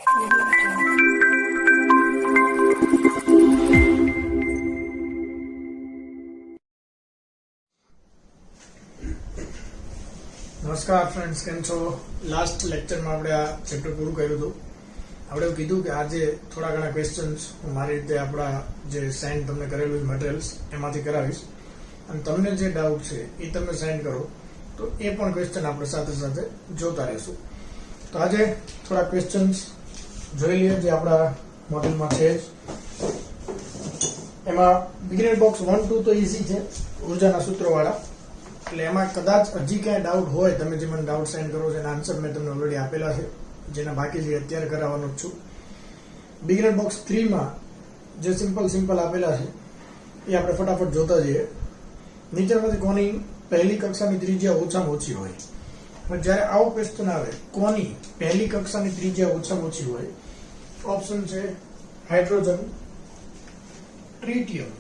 નમસ્કાર ફ્રેન્ડ્સ, કેમ છો? લાસ્ટ લેક્ચરમાં આપણે આ ચેપ્ટર પૂરું કર્યું હતું. આપણે એવું કીધું કે આજે થોડા ઘણા ક્વેશ્ચન્સ હું મારી રીતે આપણા જે સેન્ડ તમને કરેલું મટીરિયલ્સ એમાંથી કરાવીશ, અને તમને જે ડાઉટ છે એ તમે સેન્ડ કરો તો એ પણ ક્વેશ્ચન આપણે સાથે સાથે જોતા રહીશું. તો આજે થોડા ક્વેશ્ચન્સ જોઈ લઈએ જે આપણા મોડેલમાં છે. એમાં બિગિનર બોક્સ 1, 2 તો ઈઝી છે, ઉર્જાના સૂત્રોવાળા. એટલે એમાં કદાચ હજી ક્યાંય ડાઉટ હોય, તમે જે મને ડાઉટ સેન્ડ કરો છો એના આન્સર મેં તમને ઓલરેડી આપેલા છે, જેના બાકી જે અત્યારે કરાવવાનો જ છું. બિગિનર બોક્સ 3 માં જે સિમ્પલ આપેલા છે એ આપણે ફટાફટ જોતા જઈએ. નીચેમાંથી કોની પહેલી કક્ષાની ત્રિજ્યા ઓછામાં ઓછી હોય? પણ જ્યારે આવો ક્વેશ્ચન આવે, કોની પહેલી કક્ષાની ત્રિજ્યા ઓછામાં ઓછી હોય, ઓપ્શન છે હાઇડ્રોજન, ટ્રિટિયમ,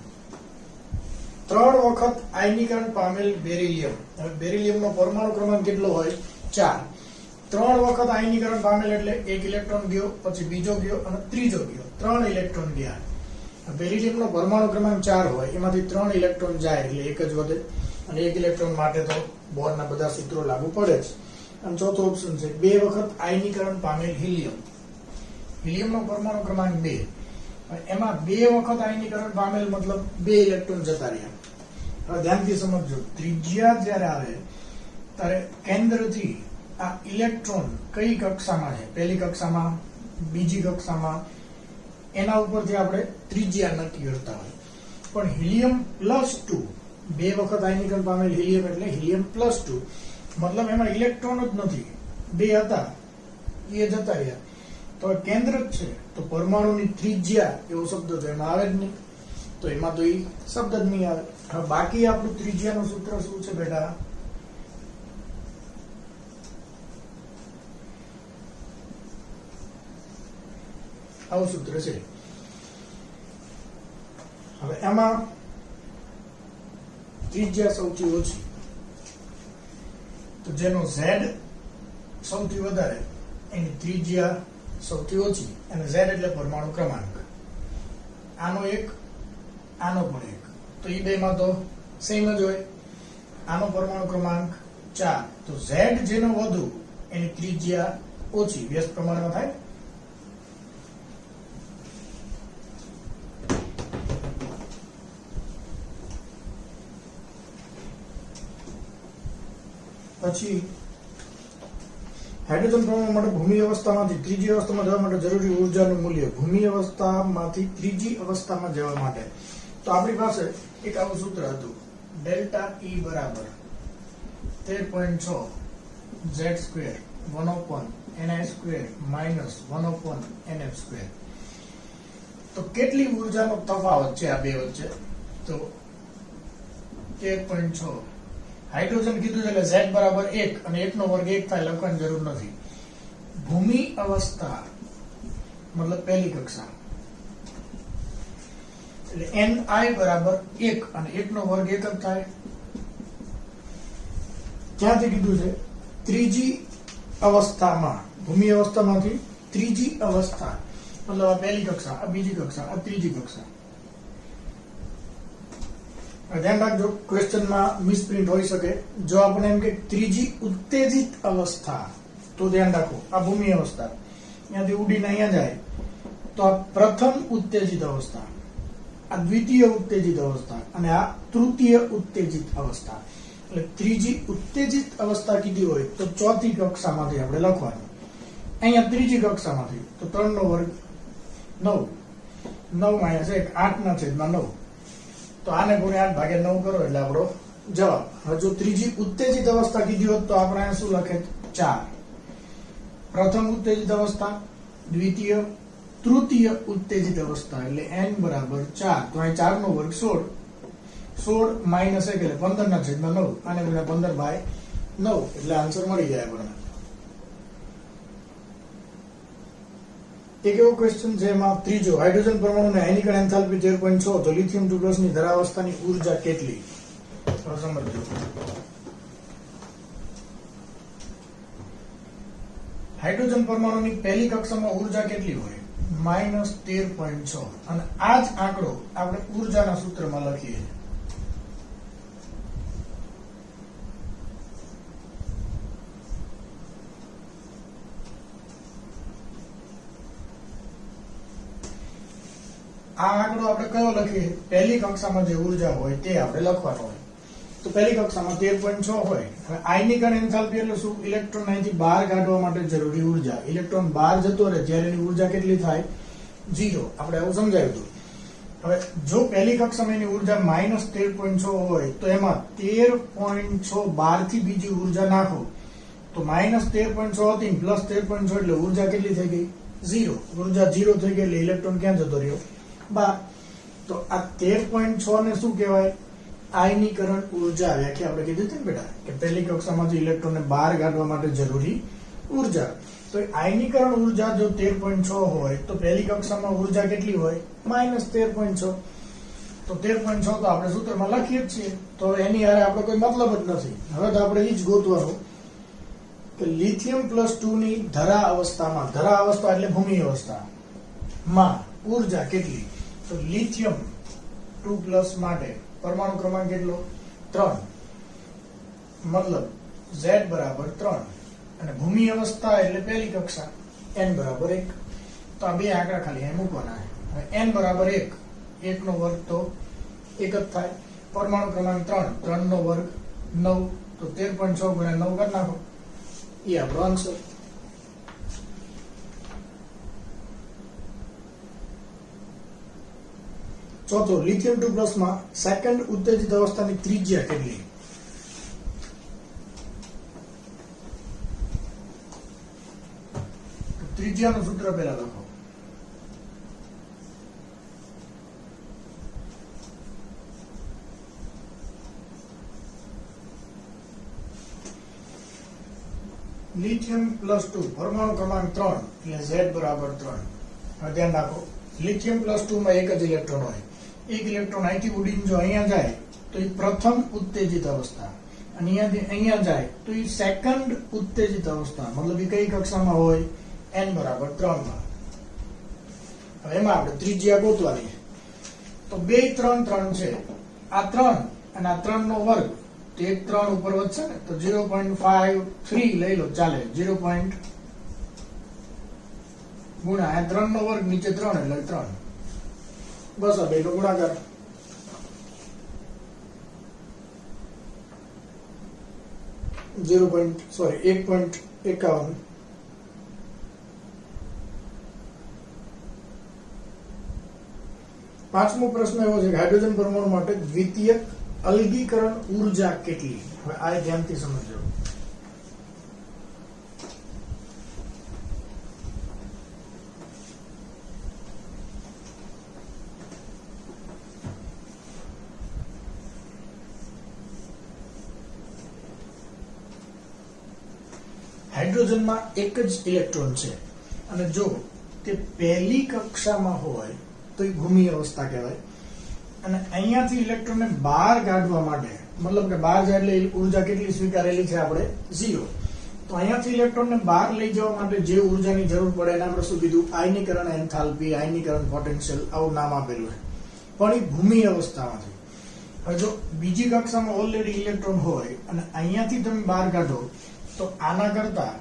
3 વખત આયનીકરણ પામેલ બેરિલિયમ. હવે બેરિલિયમનો પરમાણુ ક્રમાંક કેટલો હોય? 4. 3 વખત આયનીકરણ પામેલ એટલે 1 ઇલેક્ટ્રોન ગયો, પછી બીજો ગયો અને ત્રીજો ગયો, 3 ઇલેક્ટ્રોન ગયા. બેરિલિયમનો પરમાણુ ક્રમાંક 4 હોય, એમાંથી 3 ઇલેક્ટ્રોન જાય એટલે 1 જ વધે, અને 1 ઇલેક્ટ્રોન માટે તો બોરના બધા સૂત્રો લાગુ પડે જ. અને ચોથો ઓપ્શન છે 2 વખત આયનીકરણ પામેલ હિલિયમ. હિલિયમનો પરમાણુ ક્રમાંક 2, એમાં 2 વખત આયનીકરણ પામેલ મતલબ 2 ઇલેક્ટ્રોન જતા રહ્યા. હવે ધ્યાનથી સમજજો, ત્રિજ્યા જ્યારે આવે ત્યારે કેન્દ્રથી આ ઇલેક્ટ્રોન કઈ કક્ષામાં છે, પહેલી કક્ષામાં, બીજી કક્ષામાં, એના ઉપરથી આપણે ત્રિજ્યા નક્કી કરતા હોય. પણ હિલિયમ +2, 2 વખત આયનીકરણ પામેલ હિલિયમ એટલે હિલિયમ +2, મતલબ એમાં ઇલેક્ટ્રોન જ નથી, 2 હતા એ જતા રહ્યા. તો કેન્દ્ર જ છે, તો પરમાણુની ત્રિજ્યા એવો શબ્દ તો એમાં આવે જ નહીં, તો એમાં તો એ શબ્દ જ નહીં આવે. હવે બાકી આપણું ત્રિજ્યાનું સૂત્ર શું છે બેટા? આવું સૂત્ર છે. હવે એમાં ત્રિજ્યા સૌથી ઓછી, તો જેનો Z સૌથી વધારે એની ત્રિજ્યા સૌથી ઓછી, અને Z એટલે પરમાણુ ક્રમાંક. આનો 1, આનો પણ 1, તો એ બેમાં તો સેમ જ હોય. આનો પરમાણુ ક્રમાંક 4, તો Z જેનો વધુ એની ત્રિજ્યા ઓછી, વ્યસ્ત પ્રમાણમાં થાય. પછી હાઇડ્રોજન પરમાણુ માટે ભૂમિ અવસ્થામાંથી ત્રીજી અવસ્થામાં જવા માટે જરૂરી ઉર્જાનું મૂલ્ય, ભૂમિ અવસ્થામાંથી ત્રીજી અવસ્થામાં જવા માટે. તો આપણી પાસે એક આવું સૂત્ર હતું, ડેલ્ટા E બરાબર 13.6 Z² 1/ni² - 1/nf². તો કેટલી ઉર્જાનો તફાવત છે આ બે વચ્ચે? તો 13.6. હાઇડ્રોજન કીધું એટલે Z બરાબર 1, અને 1 નો વર્ગ 1 થાય, લખવાની જરૂર નથી. ભૂમિ અવસ્થા મતલબ પહેલી કક્ષા એટલે Ni બરાબર 1, અને 1 નો વર્ગ 1 જ થાય. ક્યાંથી કીધું છે? ત્રીજી અવસ્થામાં, ભૂમિ અવસ્થામાંથી ત્રીજી અવસ્થા મતલબ આ પહેલી કક્ષા, આ બીજી કક્ષા, આ ત્રીજી કક્ષા. ધ્યાન રાખજો, ક્વેશ્ચનમાં મિસપ્રિન્ટ હોઈ શકે. જો આપણે એમ કે ત્રીજી ઉત્તેજિત અવસ્થા, તો ધ્યાન રાખો આ ભૂમિ અવસ્થા, ત્યાંથી ઉડીને અહીંયા જાય તો આ પ્રથમ ઉત્તેજિત અવસ્થા, આ દ્વિતીય ઉત્તેજિત અવસ્થા, અને આ તૃતીય ઉત્તેજિત અવસ્થા. એટલે ત્રીજી ઉત્તેજિત અવસ્થા કીધી હોય તો ચોથી કક્ષામાંથી આપણે લખવાનું. અહીંયા ત્રીજી કક્ષામાંથી, તો 3 નો વર્ગ 9, 9 - 8/9. તો આને ગુણ્યા 8/9 કરો એટલે આપણો જવાબ. હવે જો ત્રીજી ઉત્તેજિત અવસ્થા કીધી હોત તો આપણે અહીંયા શું લખે? 4. પ્રથમ ઉત્તેજિત અવસ્થા, દ્વિતીય, તૃતીય ઉત્તેજિત અવસ્થા, એટલે n બરાબર 4. તો અહીં 4 નો વર્ગ 16, 16 - 1 એટલે 15/9. આને ગુણ્યા 15/9 એટલે આન્સર મળી જાય આપણને. એક એવો ક્વેશ્ચન છે એમાં ત્રીજો, હાઇડ્રોજન પરમાણુને આયનીકરણ એન્થાલ્પી 13.6, તો લિથિયમ 2+ ની ધરાવસ્થાની ઉર્જા કેટલી? સમજો. હાઇડ્રોજન પરમાણુની પહેલી કક્ષામાં ઉર્જા કેટલી હોય? -13.6. અને આ જ આંકડો આપણે ઉર્જાના સૂત્રમાં લખીએ. આ આંકડો આપણે કયો લખીએ? પહેલી કક્ષામાં જે ઉર્જા હોય તે આપણે લખવાનો હોય. તો પહેલી કક્ષામાં 13.6 હોય. હવે આયનીકરણ એન્થાલ્પી એટલે શું? ઇલેક્ટ્રોન અહીંથી બહાર કાઢવા માટે જરૂરી ઉર્જા. ઇલેક્ટ્રોન બહાર જતો રહે જ્યારે એની ઉર્જા કેટલી થાય? 0. આપણે એવું સમજાવ્યું હતું. હવે જો પહેલી કક્ષામાં એની ઉર્જા -13.6 હોય તો એમાં 13.6 બહારથી બીજી ઉર્જા નાખો તો -13.6 હતી +13.6 એટલે ઉર્જા કેટલી થઈ ગઈ? 0. ઉર્જા 0 થઈ ગઈ એટલે ઇલેક્ટ્રોન ક્યાં જતો રહ્યો? બહાર. તો આ 13.6 ને શું કહેવાય? આયનીકરણ ઉર્જા. વ્યાખ્યા આપણે કીધી હતી ને બેટા કે પહેલી કક્ષામાંથી ઇલેક્ટ્રોનને બહાર કાઢવા માટે જરૂરી ઉર્જા. તો આયનીકરણ ઉર્જા જો 13.6 હોય તો પહેલી કક્ષામાં ઉર્જા કેટલી હોય? -13.6. તો 13.6 તો આપણે સૂત્રમાં લખીએ જ છીએ. તો એની હારે આપણો કોઈ મતલબ જ નથી. હવે તો આપણે એ જ ગોતવાનું કે લિથિયમ +2 ની ધરા અવસ્થામાં, ધરા અવસ્થા એટલે ભૂમિ અવસ્થા માં ઉર્જા કેટલી? તો લિથિયમ 2+ માટે પરમાણુ ક્રમાંક કેટલો? 3. મતલબ Z = 3 અને ભૂમિ અવસ્થા એટલે પહેલી કક્ષા n = 1. તો આ બે આંકડા ખાલી અહીં મૂકવાના છે. હવે n = 1, 1 નો વર્ગ તો 1 જ થાય. પરમાણુ ક્રમાંક 3, 3 નો વર્ગ 9. તો 13.6 × 9 કરી નાખો. એ આપણો આન્સર. ચોથો, લિથિયમ 2+ માં સેકન્ડ ઉત્તેજિત અવસ્થાની ત્રિજ્યા કેટલી? ત્રિજ્યાનું સૂત્ર પહેલા લખો. લિથિયમ +2 પરમાણુ ક્રમાંક 3 એટલે Z = 3. હવે ધ્યાન રાખો, લિથિયમ +2 માં એક જ ઇલેક્ટ્રોન હોય. એક ઇલેક્ટ્રોન અહીંથી ઉડીને જો અહીંયા જાય તો એ પ્રથમ ઉત્તેજિત અવસ્થા, અને અહીંયાથી અહીંયા જાય તો એ સેકન્ડ ઉત્તેજિત અવસ્થા. મતલબ એ કઈ કક્ષામાં હોય? n = 3 માં. હવે એમાં આપણે ત્રિજ્યા ગોતવાની. તો 2 3 3 છે. આ 3 અને આ 3 નો વર્ગ તો એક 3 ઉપર વધશે ને, તો 0.53 લઈ લો ચાલે. 0. ગુણા આ 3 નો વર્ગ નીચે 3 એટલે 3. બસ આ બે નો ગુણાકાર. .51. પાંચમો પ્રશ્ન એવો છે કે હાઇડ્રોજન પરમાણુ માટે દ્વિતીયક અલગીકરણ ઉર્જા કેટલી? હવે આ ધ્યાનથી સમજો. હાઇડ્રોજનમાં એક જ ઇલેક્ટ્રોન છે અને જો તે પહેલી કક્ષામાં હોય તો એ ભૂમિ અવસ્થા કહેવાય. અને અહીંયાથી ઇલેક્ટ્રોનને બહાર કાઢવા માટે, મતલબ કે બહાર જાય એટલે ઉર્જા કેટલી સ્વીકારેલી છે આપણે? 0. તો અહીંયાથી ઇલેક્ટ્રોનને બહાર લઈ જવા માટે જે ઉર્જાની જરૂર પડે એને આપણે શું કીધું? આયનીકરણ એન્થાલ્પી, આયનીકરણ પોટેન્શિયલ, આવું નામ આપેલું છે. પણ એ ભૂમિ અવસ્થામાંથી. હવે જો બીજી કક્ષામાં ઓલરેડી ઇલેક્ટ્રોન હોય અને અહીંયાથી તમે બહાર કાઢો તો આના કરતા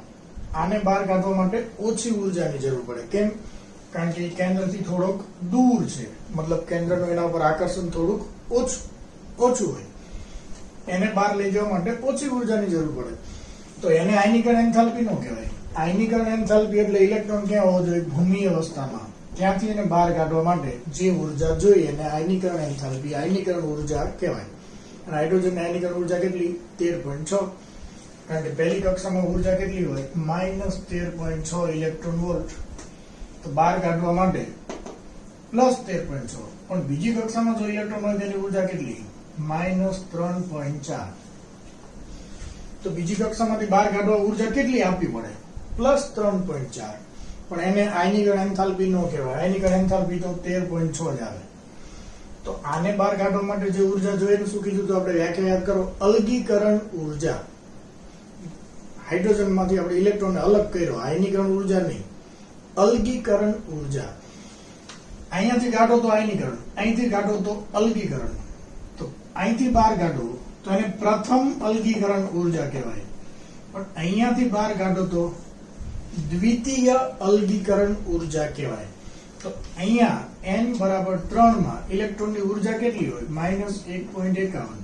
આને બહાર કાઢવા માટે ઓછી ઉર્જાની જરૂર પડે. કેમ? કારણ કે કેન્દ્રથી થોડોક દૂર છે, મતલબ કેન્દ્રનું એના ઉપર આકર્ષણ થોડુંક ઓછું હોય. એને બહાર લઈ જવા માટે ઓછી ઉર્જાની જરૂર પડે. તો એને આયનીકરણ એન્થાલ્પી નો કહેવાય. આયનીકરણ એન્થાલ્પી એટલે ઇલેક્ટ્રોન ક્યાં હોવો જોઈએ? ભૂમિ અવસ્થામાં. ત્યાંથી એને બહાર કાઢવા માટે જે ઉર્જા જોઈએ એને આયનીકરણ એન્થાલ્પી, આયનીકરણ ઉર્જા કહેવાય. અને હાઇડ્રોજન આયનીકરણ ઉર્જા કેટલી? 13.6. કારણ કે પહેલી કક્ષામાં ઉર્જા કેટલી હોય? -13.6 ઇલેક્ટ્રોન વોલ્ટ. તો બહાર કાઢવા માટે +13.6. પણ બીજી કક્ષામાં જો ઇલેક્ટ્રોન હોય તેની ઉર્જા કેટલી? -3.4. તો બીજી કક્ષામાંથી બહાર કાઢવા ઉર્જા કેટલી આપવી પડે? +3.4. પણ એને આયનીકરણ એન્થાલ્પી નો કહેવાય. આયનીકરણ એન્થાલ્પી તો 13.6 જ આવે. તો આને બહાર કાઢવા માટે જે ઉર્જા જોઈએ એનું શું કીધું? તો આપણે વ્યાખ્યા યાદ કરો. અલગીકરણ ઉર્જા. હાઇડ્રોજનમાંથી આપણે ઇલેક્ટ્રોનને અલગ કર્યો, આયનીકરણ ઉર્જા નહીં, અલગીકરણ ઉર્જા. અહીંયાથી કાઢો તો આયનીકરણ, અહીંથી કાઢો તો અલગીકરણ. તો અહીંથી બહાર કાઢો તો એને પ્રથમ અલગીકરણ ઉર્જા કહેવાય, પણ અહીંયાથી બહાર કાઢો તો દ્વિતીય અલગીકરણ ઉર્જા કહેવાય. તો અહીંયા n બરાબર 3 માં ઇલેક્ટ્રોનની ઉર્જા કેટલી હોય? -1.51.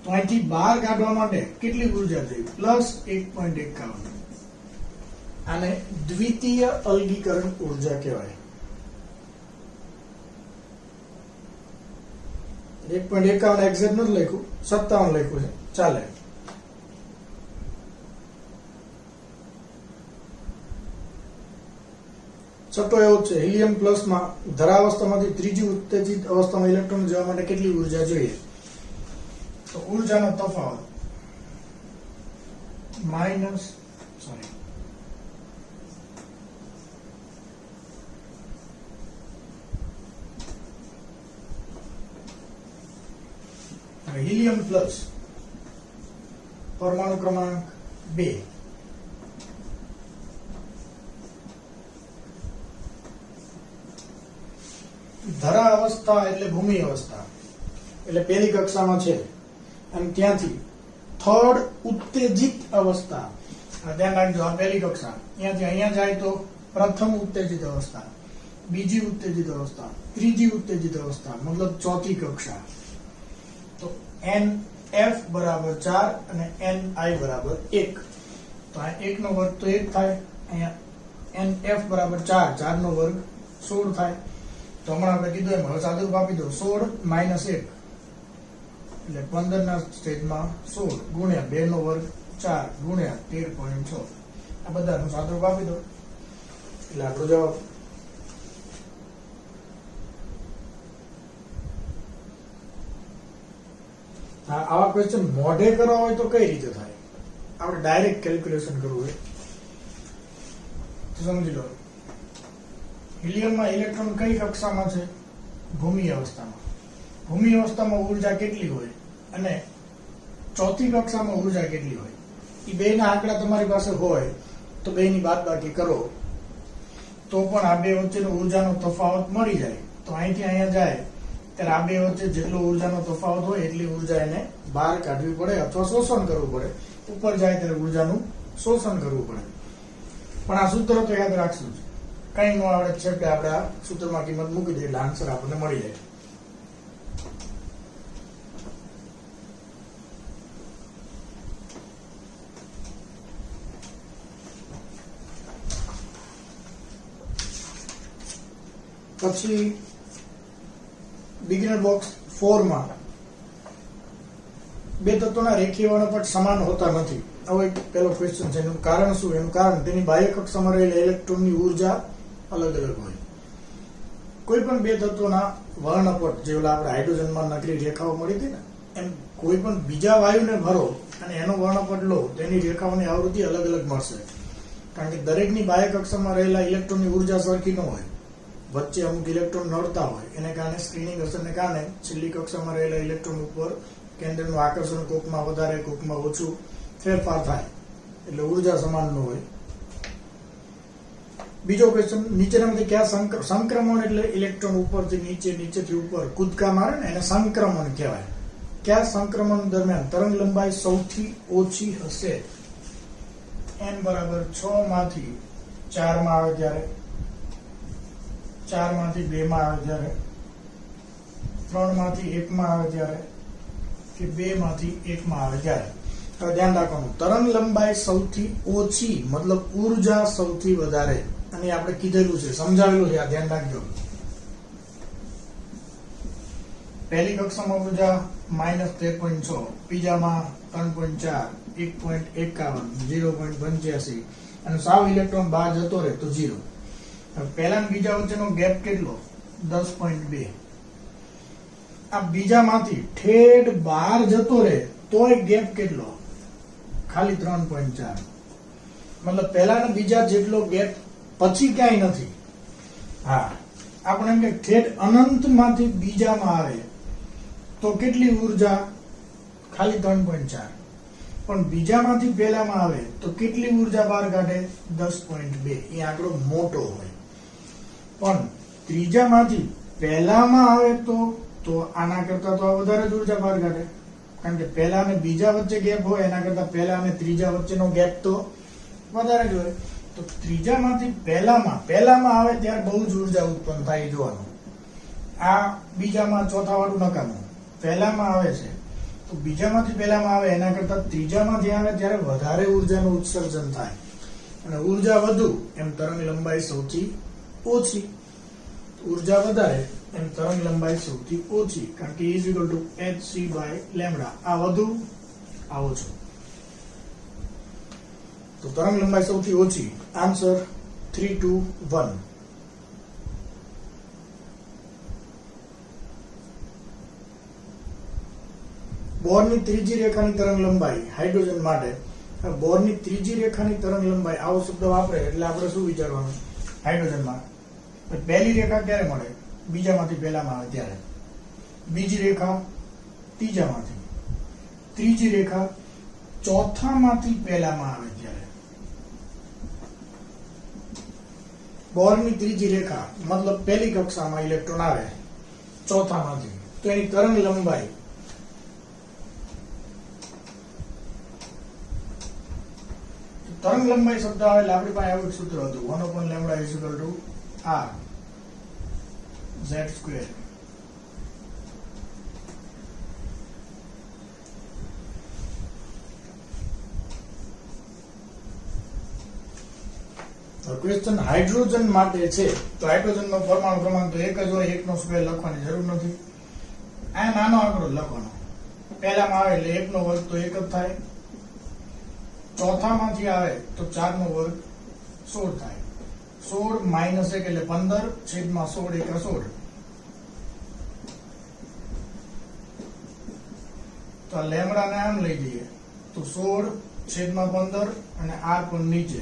તો અહીંથી બહાર કાઢવા માટે કેટલી ઉર્જા થઈ? +1.51. આને દ્વિતીય અલગીકરણ ઉર્જા કહેવાય. 1.51 એક્ઝેક્ટ નથી લખ્યું, 57 લખ્યું છે, ચાલે. છઠ્ઠો એવો છે, હિલિયમ પ્લસ માં ધરાવસ્થામાંથી ત્રીજી ઉત્તેજિત અવસ્થામાં ઇલેક્ટ્રોન જવા માટે કેટલી ઉર્જા જોઈએ? તો ઉર્જાનો તફાવત હિલિયમ પ્લસ પરમાણુ ક્રમાંક 2 ધરા અવસ્થા એટલે ભૂમિ અવસ્થા, એટલે પહેલી કક્ષામાં છે, અને ત્યાંથી થર્ડ ઉત્તેજિત અવસ્થા, ધ્યાન રાખજો આ પહેલી કક્ષા, ત્યાંથી અહીંયા જાય તો પ્રથમ ઉત્તેજિત અવસ્થા, બીજી ઉત્તેજિત અવસ્થા, ત્રીજી ઉત્તેજિત અવસ્થા, મતલબ ચોથી કક્ષા. તો NF બરાબર 4 અને NI બરાબર 1. તો આ 1 નો વર્ગ તો 1 થાય, અહીંયા NF બરાબર 4, 4 નો વર્ગ 16 થાય. તો હમણાં આપણે કીધું એમ હવે સાદુરૂપ આપી દો, 16 - 1 એટલે 15 ના છેદમાં 16 ગુણ્યા 2 નો વર્ગ 4 ગુણ્યા 13.6. આ બધાનું સાદુરૂપ આપી દો એટલે આપણો જવાબ. આવા ક્વેશ્ચન મોઢે કરવા હોય તો કઈ રીતે થાય? આપણે ડાયરેક્ટ કેલ્ક્યુલેશન કરવું હોય તો સમજી લો. હિલિયમમાં ઇલેક્ટ્રોન કઈ કક્ષામાં છે? ભૂમિ અવસ્થામાં. ભૂમિ અવસ્થામાં ઉર્જા કેટલી હોય અને ચોથી કક્ષામાં ઉર્જા કેટલી હોય? એ બેના આંકડા તમારી પાસે હોય તો બેની બાદબાકી કરો તો પણ આ બે વચ્ચેનો ઉર્જાનો તફાવત મળી જાય. તો અહીંથી અહીંયા જાય ત્યારે આ બે વચ્ચે જેટલો ઉર્જાનો તફાવત હોય એટલી ઉર્જા એને બહાર કાઢવી પડે અથવા શોષણ કરવું પડે. ઉપર જાય ત્યારે ઉર્જાનું શોષણ કરવું પડે. પણ આ સૂત્ર તો યાદ રાખશું જ, કઈ ન આવડે છે કે આપણે આ સૂત્રમાં કિંમત મૂકી દઈએ એટલે આન્સર આપણને મળી જાય. પછી બિગિનર બોક્સ 4 માં બે તત્વોના રેખીય વર્ણપટ સમાન હોતા નથી. હવે પેલો ક્વેશ્ચન છે, એનું કારણ શું? એનું કારણ તેની બાહ્ય કક્ષામાં રહેલા ઇલેક્ટ્રોનની ઉર્જા અલગ અલગ હોય. કોઈ પણ બે તત્વોના વર્ણપટ, જે ઓલા આપણે હાઇડ્રોજનમાં નકલી રેખાઓ મળી હતી ને, એમ કોઈ પણ બીજા વાયુને ભરો અને એનો વર્ણપટ લો તો એની રેખાઓની આવૃત્તિ અલગ અલગ મળશે. કારણ કે દરેકની બાહ્ય કક્ષામાં રહેલા ઇલેક્ટ્રોનની ઉર્જા સરખી ન હોય, વચ્ચે અમુક ઇલેક્ટ્રોન નડતા હોય. એને કારણે સ્ક્રીનિંગ અસરને કારણે છેલ્લી કક્ષામાં રહેલા ઇલેક્ટ્રોન ઉપર કેન્દ્રનું આકર્ષણ કોકમાં વધારે કોકમાં ઓછું ફેરફાર થાય, એટલે ઉર્જા સમાન ન હોય. બીજો ક્વેશ્ચન, નીચેનામાંથી કયા સંક્રમણ એટલે ઇલેક્ટ્રોન ઉપરથી નીચે નીચેથી ઉપર કૂદકા મારે ને એને સંક્રમણ કહેવાય. કયા સંક્રમણ દરમિયાન તરંગ લંબાઈ સૌથી ઓછી હશે? n બરાબર 6 માંથી 4 માં આવે ત્યારે, 4 માંથી 2 માં આવે ત્યારે, 3 માંથી 1 માં આવે ત્યારે, કે 2 માંથી 1 માં આવે ત્યારે. હવે ધ્યાન રાખવાનું, તરંગ લંબાઈ સૌથી ઓછી મતલબ ઉર્જા સૌથી વધારે, અને આપણે કીધેલું છે, સમજાવેલું છે, આ ધ્યાન રાખજો. પહેલી કક્ષામાં ઉર્જા -13.6, બીજામાં 3.4, 1.51, 0.85, અને સાવ ઇલેક્ટ્રોન બહાર જતો રહે તો 0. પહેલા અને બીજા વચ્ચેનો ગેપ કેટલો? 10.2. આ બીજામાંથી ઠેઠ બહાર જતો રહે તોય ગેપ કેટલો? ખાલી 3.4. મતલબ પહેલા અને બીજા જેટલો ગેપ પછી ક્યાંય નથી. હા, આપણે એમ કે ઠેઠ અનંતમાંથી બીજામાં આવે તો કેટલી ઉર્જા? ખાલી 3.4. પણ બીજામાંથી પહેલામાં આવે તો કેટલી ઉર્જા બહાર કાઢે? 10.2. એ આંકડો મોટો હોય. પણ ત્રીજામાંથી પહેલામાં આવે તો આના કરતા તો આ વધારે જ ઉર્જા બહાર કાઢે, કારણ કે પહેલા અને બીજા વચ્ચે ગેપ હોય એના કરતા પહેલા અને ત્રીજા વચ્ચેનો ગેપ તો વધારે જ હોય. તો ત્રીજામાંથી પહેલામાં આવે ત્યારે બહુ જ ઉર્જા ઉત્પન્ન થાય જોવાનું. આ બીજામાં ચોથા વાળું નકામું. પહેલામાં આવે છે તો બીજામાંથી પહેલામાં આવે એના કરતા ત્રીજામાંથી આવે ત્યારે વધારે ઉર્જાનું ઉત્સર્જન થાય, અને ઉર્જા વધુ એમ તરંગ લંબાઈ સૌથી ઓછી. ઉર્જા વધારે એમ તરંગ લંબાઈ સૌથી ઓછી, કારણ કે hc/λ. આ વધુ, આ ઓછું. તો તરંગ લંબાઈ સૌથી ઓછી. આન્સર 3, 2, 1. બોરની ત્રીજી રેખાની તરંગ લંબાઈ હાઇડ્રોજન માટે. બોરની ત્રીજી રેખાની તરંગ લંબાઈ આવો શબ્દ વાપરે એટલે આપણે શું વિચારવાનું? હાઇડ્રોજનમાં પહેલી રેખા ક્યારે મળે? બીજામાંથી પહેલામાં આવે ત્યારે. બીજી રેખા ત્રીજામાંથી. ત્રીજી રેખા ચોથામાંથી પહેલામાં આવે ત્યારે. બોરની ત્રીજી રેખા મતલબ પહેલી કક્ષામાં ઇલેક્ટ્રોન આવે ચોથામાંથી, તો એની તરંગ લંબાઈ તરંગ લંબાઈ શબ્દ આવે એટલે આપણી પાસે આવું સૂત્ર હતું 1/λ = r z². ક્વેશ્ચન હાઇડ્રોજન માટે છે તો હાઇડ્રોજનનો પરમાણુ ક્રમાંક તો એક જ હોય, 1 નો સ્ક્વેર લખવાની જરૂર નથી. આ નાનો આંકડો લખવાનો. પહેલામાં આવે એટલે 1 નો વર્ગ તો 1 જ થાય. ચોથામાંથી આવે તો 4 નો વર્ગ 16 થાય. 16 - 1 એટલે 15 છેદમાં 16 × 16. તો આ લેમડાને આમ લઈ જઈએ તો 16 છેદમાં 15 અને r પણ નીચે.